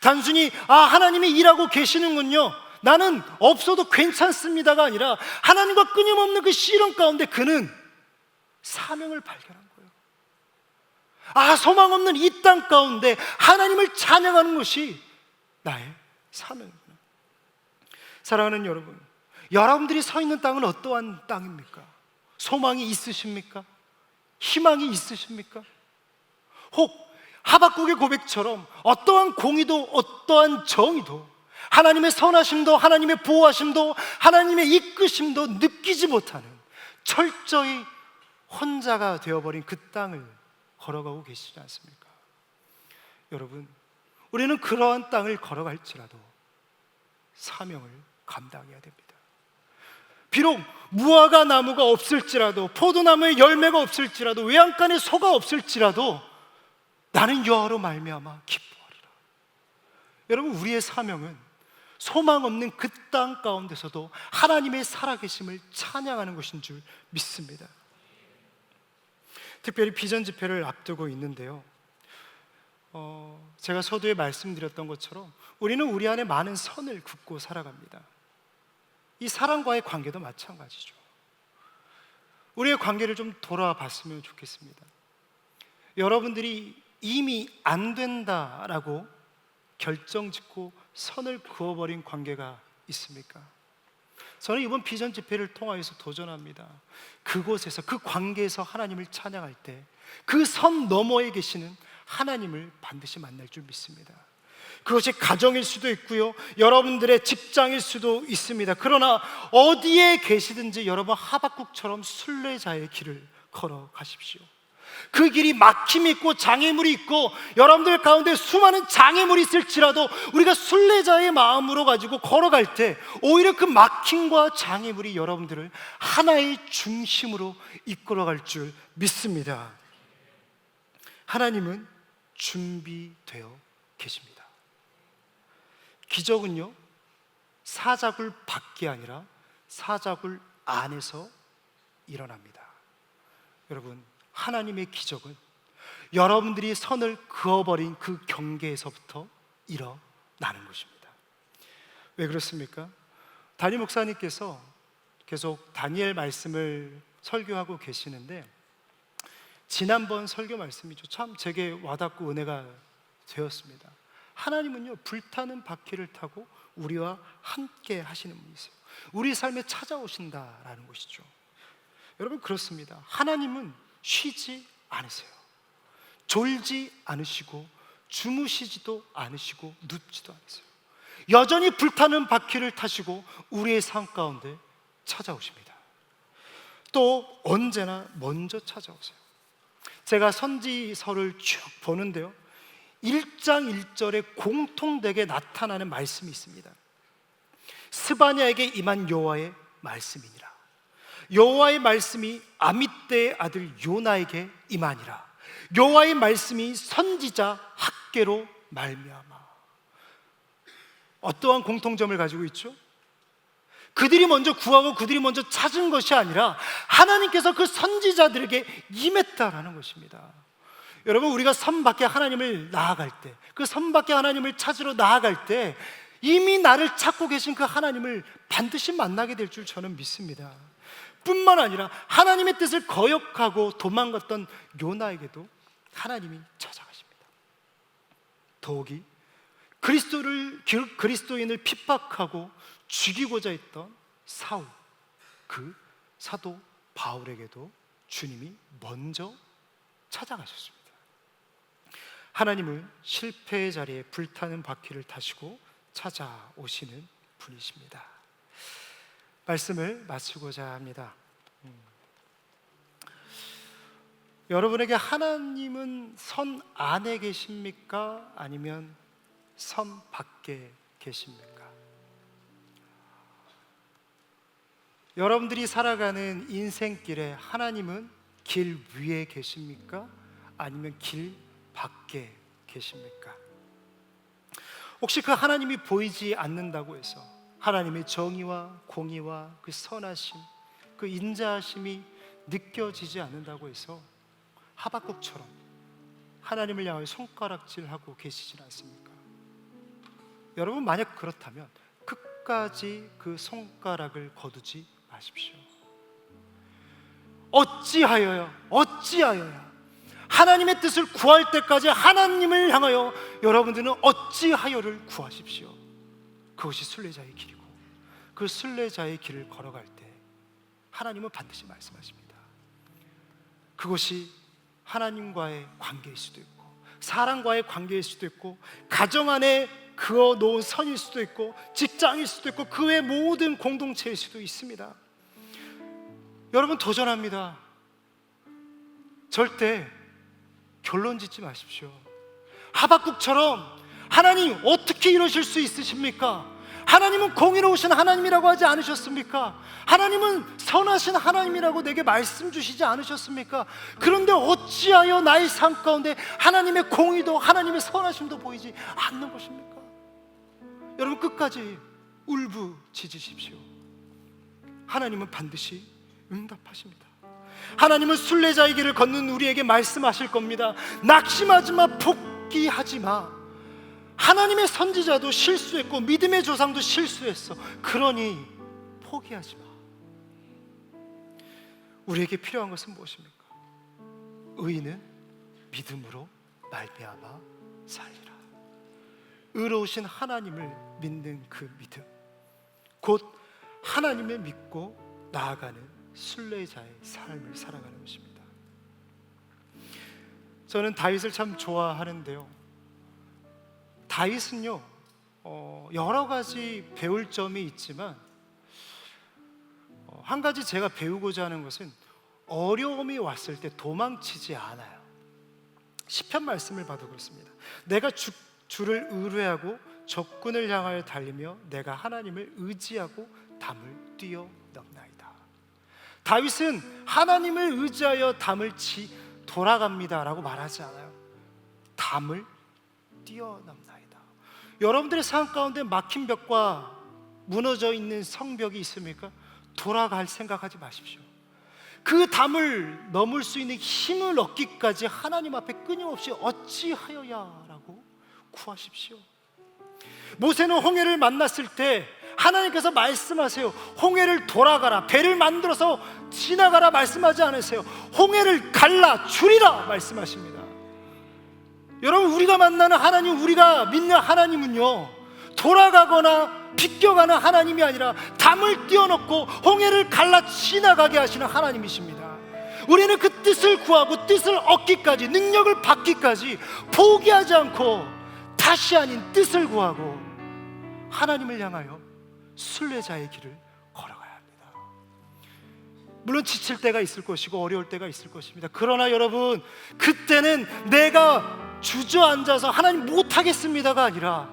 단순히 하나님이 일하고 계시는군요, 나는 없어도 괜찮습니다가 아니라 하나님과 끊임없는 그 실험 가운데 그는 사명을 발견한 거예요. 소망 없는 이 땅 가운데 하나님을 찬양하는 것이 나의 사명이구나. 사랑하는 여러분, 여러분들이 서 있는 땅은 어떠한 땅입니까? 소망이 있으십니까? 희망이 있으십니까? 혹 하박국의 고백처럼 어떠한 공의도 어떠한 정의도 하나님의 선하심도 하나님의 보호하심도 하나님의 이끄심도 느끼지 못하는 철저히 혼자가 되어버린 그 땅을 걸어가고 계시지 않습니까? 여러분, 우리는 그러한 땅을 걸어갈지라도 사명을 감당해야 됩니다. 비록 무화과 나무가 없을지라도 포도나무에 열매가 없을지라도 외양간에 소가 없을지라도 나는 여호와로 말미암아 기뻐하리라. 여러분, 우리의 사명은 소망 없는 그 땅 가운데서도 하나님의 살아계심을 찬양하는 것인 줄 믿습니다. 특별히 비전 집회를 앞두고 있는데요, 제가 서두에 말씀드렸던 것처럼 우리는 우리 안에 많은 선을 긋고 살아갑니다. 이 사람과의 관계도 마찬가지죠. 우리의 관계를 좀 돌아봤으면 좋겠습니다. 여러분들이 이미 안 된다라고 결정짓고 선을 그어버린 관계가 있습니까? 저는 이번 비전 집회를 통하여서 도전합니다. 그곳에서, 그 관계에서 하나님을 찬양할 때 그 선 너머에 계시는 하나님을 반드시 만날 줄 믿습니다. 그것이 가정일 수도 있고요, 여러분들의 직장일 수도 있습니다. 그러나 어디에 계시든지 여러분 하박국처럼 순례자의 길을 걸어가십시오. 그 길이 막힘이 있고 장애물이 있고 여러분들 가운데 수많은 장애물이 있을지라도 우리가 순례자의 마음으로 가지고 걸어갈 때 오히려 그 막힘과 장애물이 여러분들을 하나의 중심으로 이끌어갈 줄 믿습니다. 하나님은 준비되어 계십니다. 기적은요, 사자굴 밖이 아니라 사자굴 안에서 일어납니다. 여러분, 하나님의 기적은 여러분들이 선을 그어버린 그 경계에서부터 일어나는 것입니다. 왜 그렇습니까? 담임 목사님께서 계속 다니엘 말씀을 설교하고 계시는데 지난번 설교 말씀이죠, 참 제게 와닿고 은혜가 되었습니다. 하나님은요, 불타는 바퀴를 타고 우리와 함께 하시는 분이세요. 우리 삶에 찾아오신다라는 것이죠. 여러분, 그렇습니다. 하나님은 쉬지 않으세요. 졸지 않으시고 주무시지도 않으시고 눕지도 않으세요. 여전히 불타는 바퀴를 타시고 우리의 삶 가운데 찾아오십니다. 또 언제나 먼저 찾아오세요. 제가 선지서를 쭉 보는데요, 1장 1절에 공통되게 나타나는 말씀이 있습니다. 스바냐에게 임한 여호와의 말씀이니라. 여호와의 말씀이 아미떼의 아들 요나에게 임하니라. 여호와의 말씀이 선지자 학개로 말미암아. 어떠한 공통점을 가지고 있죠? 그들이 먼저 구하고 그들이 먼저 찾은 것이 아니라 하나님께서 그 선지자들에게 임했다라는 것입니다. 여러분, 우리가 선 밖에 하나님을 나아갈 때, 그 선 밖에 하나님을 찾으러 나아갈 때 이미 나를 찾고 계신 그 하나님을 반드시 만나게 될 줄 저는 믿습니다. 뿐만 아니라 하나님의 뜻을 거역하고 도망갔던 요나에게도 하나님이 찾아가십니다. 더욱이 그리스도인을 핍박하고 죽이고자 했던 사울, 그 사도 바울에게도 주님이 먼저 찾아가셨습니다. 하나님은 실패의 자리에 불타는 바퀴를 타시고 찾아오시는 분이십니다. 말씀을 마치고자 합니다. 여러분에게 하나님은 선 안에 계십니까? 아니면 선 밖에 계십니까? 여러분들이 살아가는 인생길에 하나님은 길 위에 계십니까? 아니면 길 밖에 계십니까? 혹시 그 하나님이 보이지 않는다고 해서 하나님의 정의와 공의와 그 선하심, 그 인자하심이 느껴지지 않는다고 해서 하박국처럼 하나님을 향하여 손가락질하고 계시진 않습니까? 여러분, 만약 그렇다면 끝까지 그 손가락을 거두지 마십시오. 어찌하여야 하나님의 뜻을 구할 때까지 하나님을 향하여 여러분들은 어찌하여를 구하십시오. 그것이 순례자의 길이고, 그 순례자의 길을 걸어갈 때 하나님은 반드시 말씀하십니다. 그것이 하나님과의 관계일 수도 있고, 사람과의 관계일 수도 있고, 가정 안에 그어 놓은 선일 수도 있고, 직장일 수도 있고, 그 외 모든 공동체일 수도 있습니다. 여러분, 도전합니다. 절대 결론 짓지 마십시오. 하박국처럼 하나님 어떻게 이러실 수 있으십니까? 하나님은 공의로우신 하나님이라고 하지 않으셨습니까? 하나님은 선하신 하나님이라고 내게 말씀 주시지 않으셨습니까? 그런데 어찌하여 나의 삶 가운데 하나님의 공의도 하나님의 선하심도 보이지 않는 것입니까? 여러분, 끝까지 울부짖으십시오. 하나님은 반드시 응답하십니다. 하나님은 순례자의 길을 걷는 우리에게 말씀하실 겁니다. 낙심하지 마, 포기하지 마. 하나님의 선지자도 실수했고 믿음의 조상도 실수했어. 그러니 포기하지 마. 우리에게 필요한 것은 무엇입니까? 의인은 믿음으로 말미암아 살리라. 의로우신 하나님을 믿는 그 믿음, 곧 하나님을 믿고 나아가는 순례자의 삶을 살아가는 것입니다. 저는 다윗을 참 좋아하는데요, 다윗은요 여러 가지 배울 점이 있지만 한 가지 제가 배우고자 하는 것은 어려움이 왔을 때 도망치지 않아요. 시편 말씀을 봐도 그렇습니다. 내가 주를 의뢰하고 적군을 향하여 달리며 내가 하나님을 의지하고 담을 뛰어넘나이다. 다윗은 하나님을 의지하여 담을 돌아갑니다 라고 말하지 않아요. 담을 뛰어넘나이다. 여러분들의 삶 가운데 막힌 벽과 무너져 있는 성벽이 있습니까? 돌아갈 생각하지 마십시오. 그 담을 넘을 수 있는 힘을 얻기까지 하나님 앞에 끊임없이 어찌하여야 라고 구하십시오. 모세는 홍해를 만났을 때 하나님께서 말씀하세요. 홍해를 돌아가라, 배를 만들어서 지나가라 말씀하지 않으세요. 홍해를 갈라 줄이라 말씀하십니다. 여러분, 우리가 만나는 하나님, 우리가 믿는 하나님은요 돌아가거나 비껴가는 하나님이 아니라 담을 띄워놓고 홍해를 갈라 지나가게 하시는 하나님이십니다. 우리는 그 뜻을 구하고 뜻을 얻기까지, 능력을 받기까지 포기하지 않고 다시 아닌 뜻을 구하고 하나님을 향하여 순례자의 길을 걸어가야 합니다. 물론 지칠 때가 있을 것이고 어려울 때가 있을 것입니다. 그러나 여러분, 그때는 내가 주저앉아서 하나님 못하겠습니다가 아니라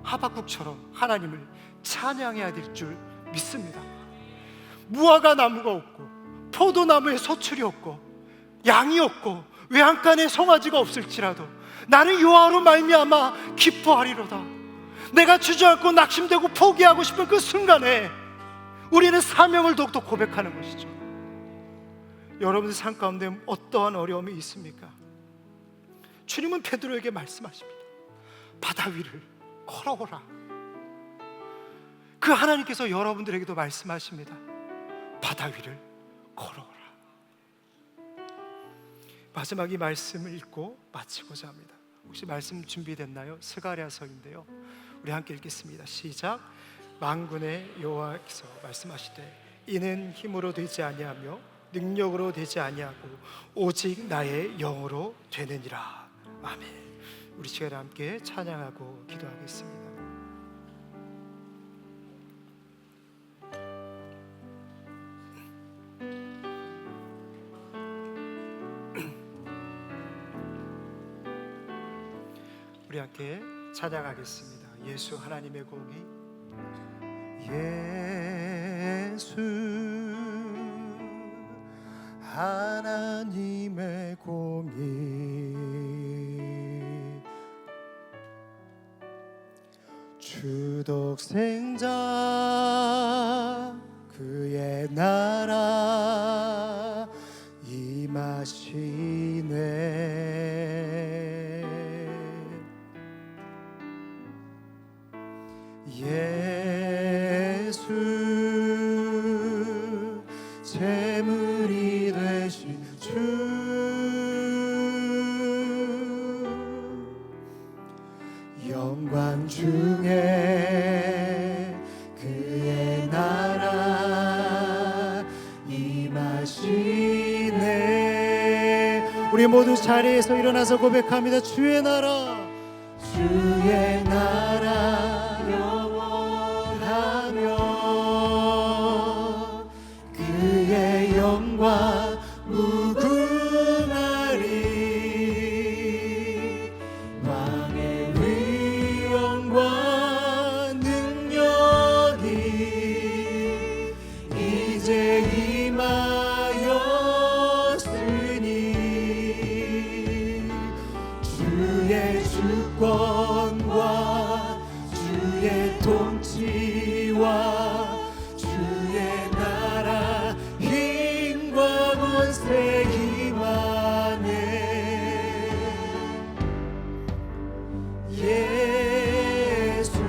하박국처럼 하나님을 찬양해야 될 줄 믿습니다. 무화과 나무가 없고 포도나무에 소출이 없고 양이 없고 외양간에 송아지가 없을지라도 나는 여호와로 말미암아 기뻐하리로다. 내가 주저앉고 낙심되고 포기하고 싶은 그 순간에 우리는 사명을 더욱더 고백하는 것이죠. 여러분의 삶 가운데 어떠한 어려움이 있습니까? 주님은 베드로에게 말씀하십니다. 바다 위를 걸어오라. 그 하나님께서 여러분들에게도 말씀하십니다. 바다 위를 걸어오라. 마지막 이 말씀을 읽고 마치고자 합니다. 혹시 말씀 준비됐나요? 스가랴서인데요, 우리 함께 읽겠습니다. 시작. 만군의 여호와께서 말씀하시되 이는 힘으로 되지 아니하며 능력으로 되지 아니하고 오직 나의 영으로 되느니라. 아멘. 우리 시간에 함께 찬양하고 기도하겠습니다. 우리 함께 찬양하겠습니다. 예수 하나님의 공의, 예수 하나님의 공의, 독생자 그의 나라 임하시네. 예수 제물이 되신 주 영광 중에 그의 나라 임하시네. 우리 모두 자리에서 일어나서 고백합니다. 주의 나라, 주의 나라 영원하며 그의 영광 무궁하리. 왕의 위엄과 능력이 이제 임하였으니 주의 주권과 주의 통치와 주의 나라 힘과 권세 임하네. 예수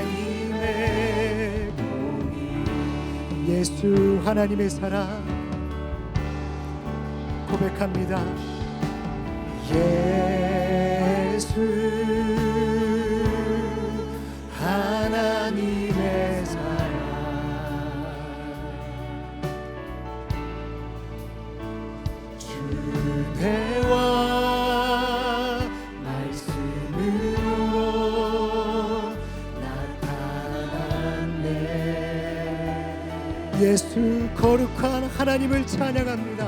하나님의 공의, 예수 하나님의 사랑 고백합니다. 예수 하나님의 사랑 주대와 말씀으로 나타났네. 예수 거룩한 하나님을 찬양합니다.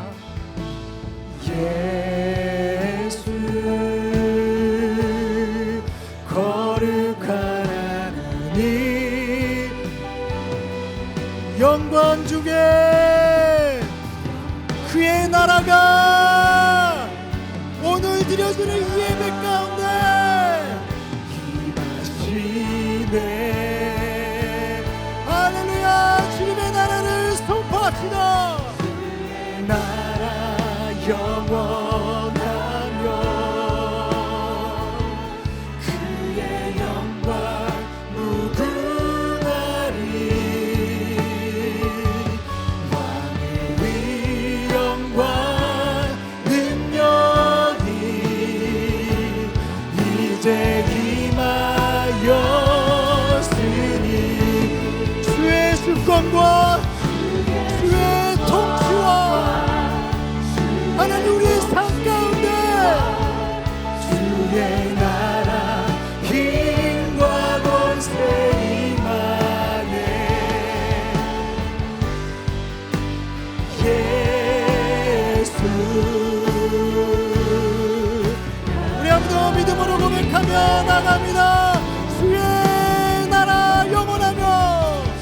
예수 거룩한 하나님 영광 중에 그의 나라가 오늘 드려지는 이 예배 가운데 임하시네. 할렐루야. 주님의 나라를 선포합시다. 주의 나라 영원하며 그의 영광 무궁하리. 왕의 위엄과 능력이 이제 임하였으니 주의 주권과 주의 통치와 하나님 우리의 삶 가운데 주의 나라 힘과 권세 임하네. 예수 우리 아무도 믿음으로 고백하며 나갑니다. 주의 나라 영원하며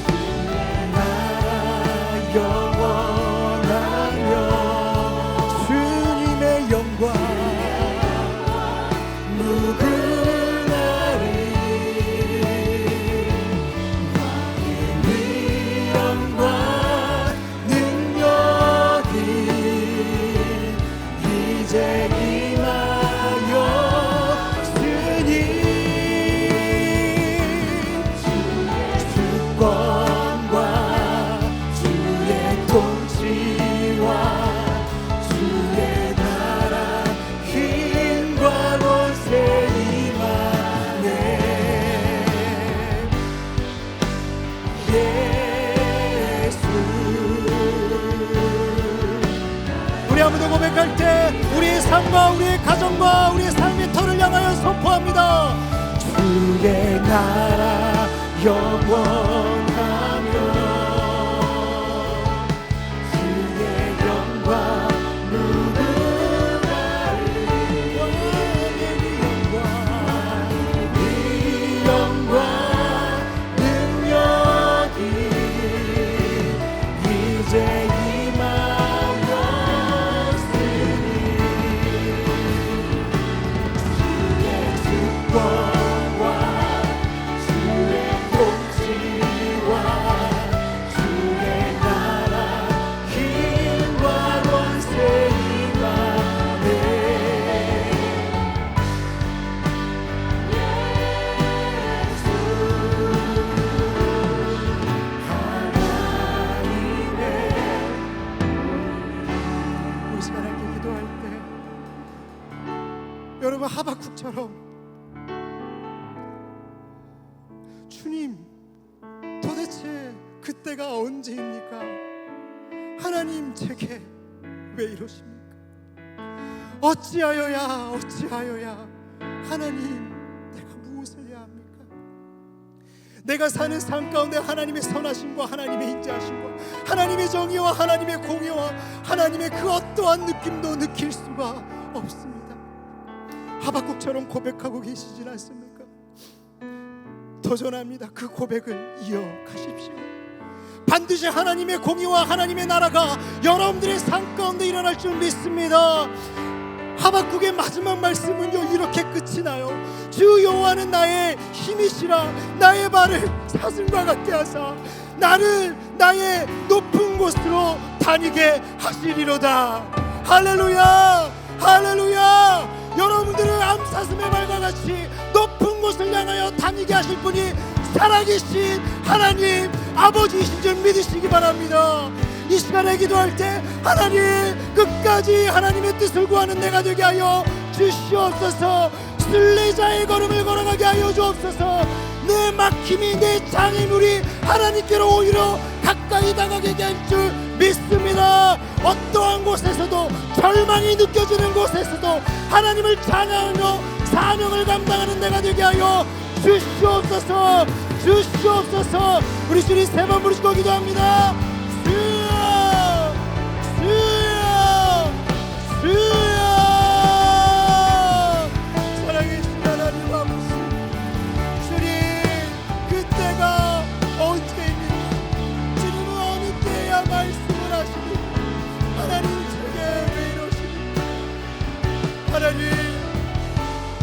주의 나라 영원하며 영광 무궁하리. 왕의 위엄과 능력이 이제 임하였으니 주의 주권과 주의 통치와 주의 아무도 고백할 때 우리의 삶과 우리의 가정과 우리의 삶의 터를 향하여 선포합니다. 주의 나라 영원하며 그의 영광 무궁하리. 위엄과 능력이 이제 임하였으니 주의 하박국처럼 주님, 도대체 그때가 언제입니까? 하나님, 제게 왜 이러십니까? 어찌하여야 하나님, 내가 무엇을 해야 합니까? 내가 사는 삶 가운데 하나님의 선하심과 하나님의 인자하심과 하나님의 정의와 하나님의 공의와 하나님의 그 어떠한 느낌도 느낄 수가 없습니다. 하박국처럼 고백하고 계시진 않습니까? 도전합니다. 그 고백을 이어가십시오. 반드시 하나님의 공의와 하나님의 나라가 여러분들의 삶 가운데 일어날 줄 믿습니다. 하박국의 마지막 말씀은요, 이렇게 끝이 나요. 주 여호와는 나의 힘이시라. 나의 발을 사슴과 같게 하사 나를 나의 높은 곳으로 다니게 하시리로다. 할렐루야, 할렐루야. 여러분들을 암사슴의 발과 같이 높은 곳을 향하여 다니게 하실 분이 살아계신 하나님 아버지이신 줄 믿으시기 바랍니다. 이 시간에 기도할 때 하나님, 끝까지 하나님의 뜻을 구하는 내가 되게 하여 주시옵소서. 순례자의 걸음을 걸어가게 하여 주옵소서. 내 막힘이, 내 장애물이 하나님께로 오히려 가까이 다가게 할 줄 믿습니다. 어떠한 곳에서도, 절망이 느껴지는 곳에서도 하나님을 찬양하며 사명을 감당하는 내가 되게 하여 주시옵소서. 주시옵소서. 우리 주님 세 번 부르시고 기도합니다. 주여, 주여, 주여. 사랑해주신 하나님 아버지, 주님, 그때가 언제입니까? 주님은 어느 때야 말씀을 하시니 하나님, 제게 왜 이러십니까? 하나님,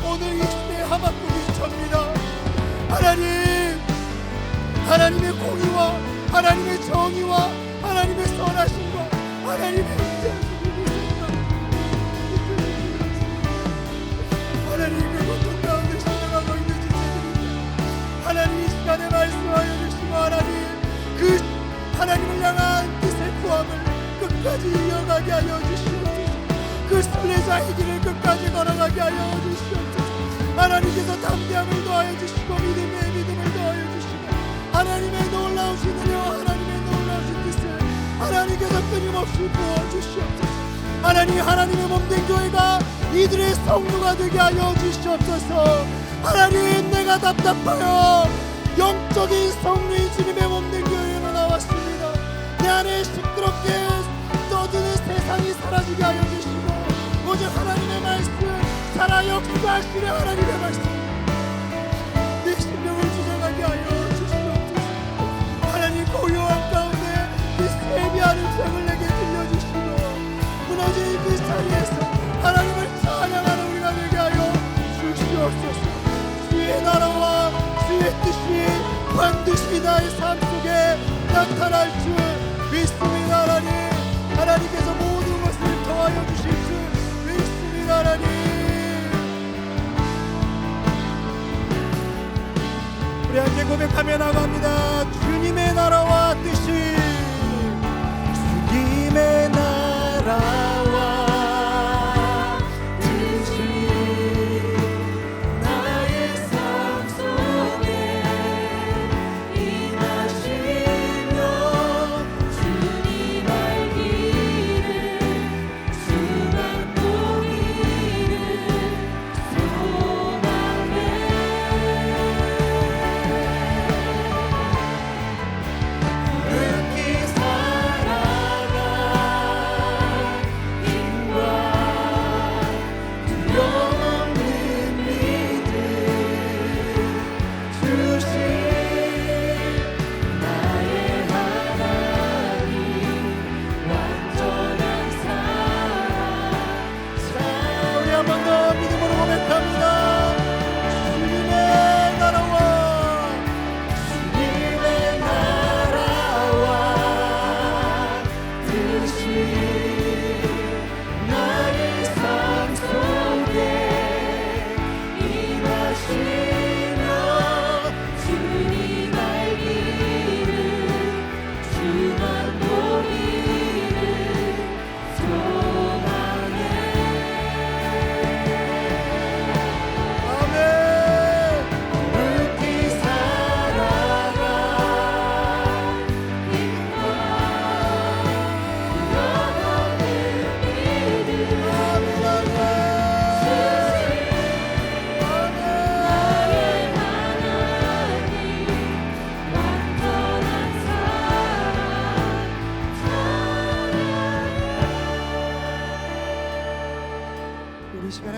오늘 이 시대의 하박국이 접니다. 하나님, 하나님의 공의와 하나님의 정의와 하나님의 선하심과 하나님의 인자하심을 하나님, 그 고통 가운데 살아가고 있는 지체들입니다. 하나님, 이 시간에 말씀하여 주시고 하나님, 그 하나님을 향한 뜻의 구함을 끝까지 이어가게 하여 주시옵소서. 그 순례자의 길을 끝까지 걸어가게 하여 주시옵소서. 하나님께서 담대함을 더하여 주시고 믿음을 더하여 주시고 하나님의 놀라우신 은혜와 하나님의 놀라우신 뜻을 하나님께서 끊임없이 부어주시옵소서. 하나님, 하나님의 몸된 교회가 이들의 성도가 되게 하여 주시옵소서. 하나님, 내가 답답하여 영적인 성령이 주님의 몸된 교회로 나왔습니다. 내 안에 시끄럽게 떠드는 세상이 사라지게 하여 주시고 오직 하나님의 말씀, 살아 역사하시는 하나님의 말씀, 내 심령을 주장하게 하여 주시옵소서. 하나님, 고요한 가운데 그 세미한 음성을 내게 들려주시고 무너진 그 자리에서 하나님을 찬양하는 우리가 되게 하여 주시옵소서. 주의 나라와 주의 뜻이 반드시 나의 삶 속에 나타날 줄 믿습니다. 하나님, 하나님께서 모든 것을 더하여 주실 줄 믿습니다. 하나님, 우리 함께 고백하며 나갑니다. 주님의 나라와 뜻이, 주님의 나라와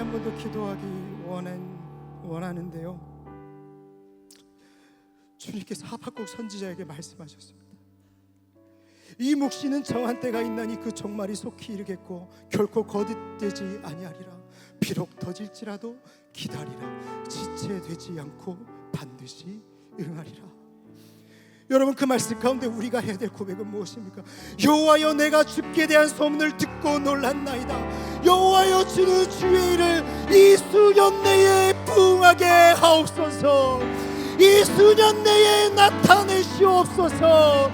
한 번 더 기도하기 원하는데요. 주님께서 하박국 선지자에게 말씀하셨습니다. 이 묵시는 정한 때가 있나니 그 종말이 속히 이르겠고 결코 거듭되지 아니하리라. 비록 더딜지라도 기다리라. 지체되지 않고 반드시 응하리라. 여러분, 그 말씀 가운데 우리가 해야 될 고백은 무엇입니까? 여호와여, 내가 주께 대한 소문을 듣고 놀랐나이다. 여호와여, 주는 주의 일을 이 수년 내에 부응하게 하옵소서. 이 수년 내에 나타내시옵소서.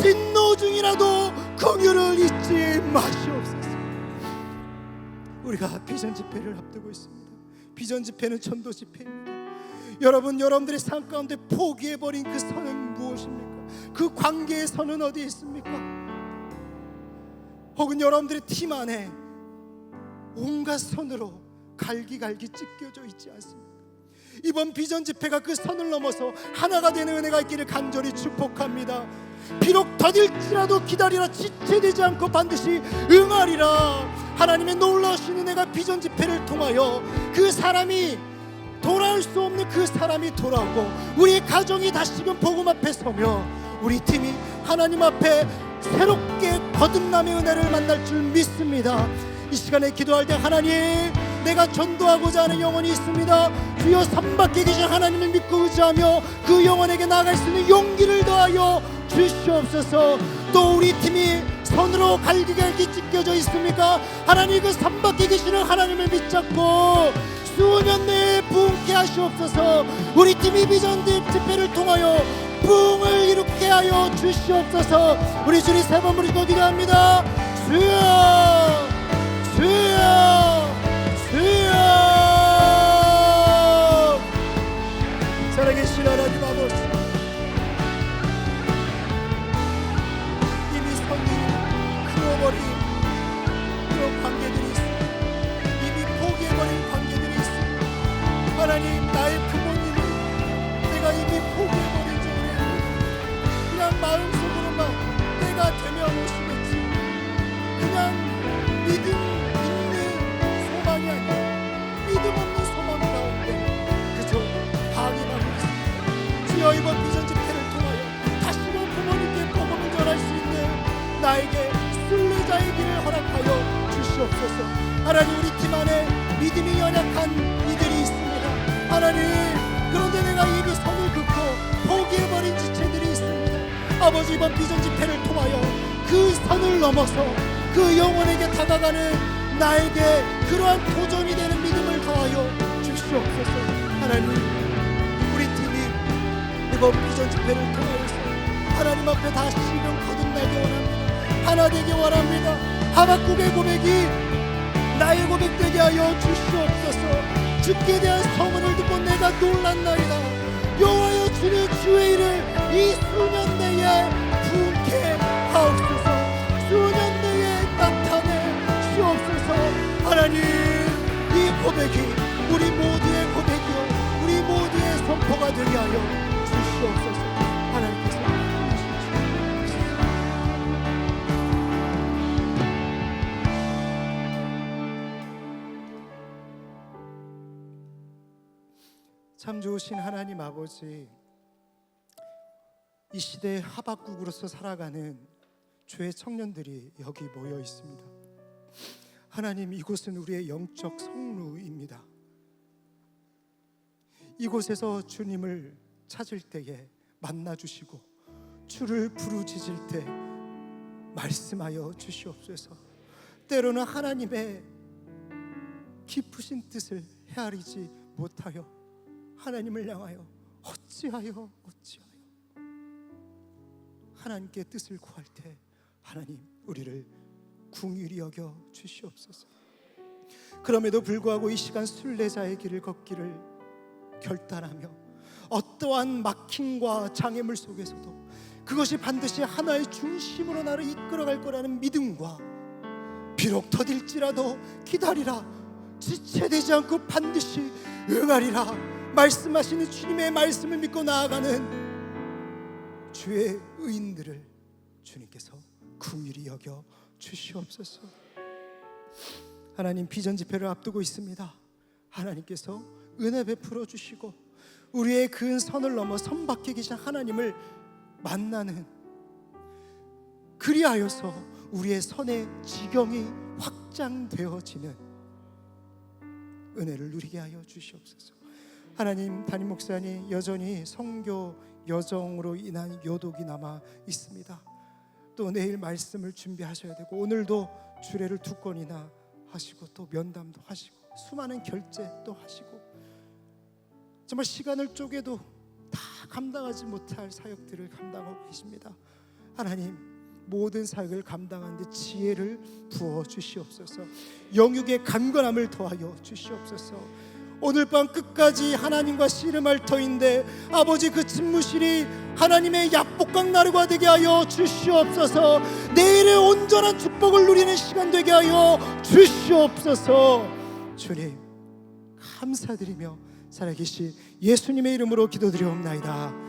진노 중이라도 긍휼을 잊지 마시옵소서. 우리가 비전 집회를 앞두고 있습니다. 비전 집회는 전도 집회입니다. 여러분, 여러분들의 삶 가운데 포기해버린 그 선은 무엇입니까? 그 관계의 선은 어디에 있습니까? 혹은 여러분들의 팀 안에 온갖 선으로 갈기갈기 찢겨져 있지 않습니까? 이번 비전 집회가 그 선을 넘어서 하나가 되는 은혜가 있기를 간절히 축복합니다. 비록 더딜지라도 기다리라. 지체되지 않고 반드시 응하리라. 하나님의 놀라우신 은혜가 비전 집회를 통하여 그 사람이 돌아올 수 없는 그 사람이 돌아오고, 우리 가정이 다시금 복음 앞에 서며 우리 팀이 하나님 앞에 새롭게 거듭남의 은혜를 만날 줄 믿습니다. 이 시간에 기도할 때, 하나님, 내가 전도하고자 하는 영혼이 있습니다. 주여, 산밖에 계신 하나님을 믿고 의지하며 그 영혼에게 나아갈 수 있는 용기를 더하여 주시옵소서. 또 우리 팀이 선으로 갈기갈기 찢겨져 있습니까? 하나님, 그 산밖에 계시는 하나님을 믿잡고 수년 내에 부흥케 하시옵소서. 우리 팀이 비전 집회를 통하여 부흥을 이루게 하여 주시옵소서. 우리 주님 세 번 부르시고 기도합니다. 주여, 주여, 주여. 살아계신 하나님 아버지, 이미 선이 그어버린 그런 관계들이 있습니다. 이미 포기해버린 관계들이 있습니다. 하나님, 나의 부모님을 내가 이미 포기해버린 줄 그냥 마음속으로만 내가 되면 오시겠지, 그냥 믿음 있는 소망이 아니라 믿음 없는 소망 가운데 그저 방해하고 있습니다. 주여, 이번 비전 집회를 통하여 다시금 부모님께 복음을 전할 수 있는 나에게 순례자의 길을 허락하여 주시옵소서. 하나님, 우리 팀 안에 믿음이 연약한 이들이 있습니다. 하나님, 그런데 내가 이미 선을 긋고 포기해버린 지체들이 있습니다. 아버지, 이번 비전 집회를 통하여 그 선을 넘어서 그 영혼에게 다가가는 나에게 그러한 도전이 되는 믿음을 더하여 주시옵소서. 하나님, 우리 팀이 이번 비전 집회를 통하여서 하나님 앞에 다시금 거듭나게 원합니다. 하나 되게 원합니다. 하박국의 고백이 나의 고백 되게 하여 주시옵소서. 주께 대한 소문을 듣고 내가 놀랐나이다. 여호와여, 주는 주의 일을 이 수년 내에 부흥케 하옵소서. 수년 내에 나타내 주옵소서. 하나님, 이 고백이 우리 모두의 고백이요 우리 모두의 선포가 되게 하여 주시옵소서. 하나님께서 참 좋으신 하나님 아버지, 이 시대의 하박국으로서 살아가는 주의 청년들이 여기 모여 있습니다. 하나님, 이곳은 우리의 영적 성루입니다. 이곳에서 주님을 찾을 때에 만나주시고 주를 부르짖을 때 말씀하여 주시옵소서. 때로는 하나님의 깊으신 뜻을 헤아리지 못하여 하나님을 향하여 어찌하여 하나님께 뜻을 구할 때 하나님, 우리를 궁휼히 여겨 주시옵소서. 그럼에도 불구하고 이 시간 순례자의 길을 걷기를 결단하며 어떠한 막힘과 장애물 속에서도 그것이 반드시 하나의 중심으로 나를 이끌어갈 거라는 믿음과, 비록 더딜지라도 기다리라, 지체되지 않고 반드시 응하리라 말씀하시는 주님의 말씀을 믿고 나아가는 주의 의인들을 주님께서 긍휼히 여겨 주시옵소서. 하나님, 비전 집회를 앞두고 있습니다. 하나님께서 은혜 베풀어 주시고 우리의 그 선을 넘어 선 밖에 계신 하나님을 만나는, 그리하여서 우리의 선의 지경이 확장되어지는 은혜를 누리게 하여 주시옵소서. 하나님, 담임 목사님 여전히 선교 여정으로 인한 요독이 남아 있습니다. 또 내일 말씀을 준비하셔야 되고 오늘도 주례를 2건이나 하시고 또 면담도 하시고 수많은 결제도 하시고 정말 시간을 쪼개도 다 감당하지 못할 사역들을 감당하고 계십니다. 하나님, 모든 사역을 감당하는데 지혜를 부어 주시옵소서. 영육의 강건함을 더하여 주시옵소서. 오늘 밤 끝까지 하나님과 씨름할 터인데 아버지, 그 집무실이 하나님의 약복강 나루가 되게 하여 주시옵소서. 내일의 온전한 축복을 누리는 시간 되게 하여 주시옵소서. 주님, 감사드리며 살아계신 예수님의 이름으로 기도드리옵나이다.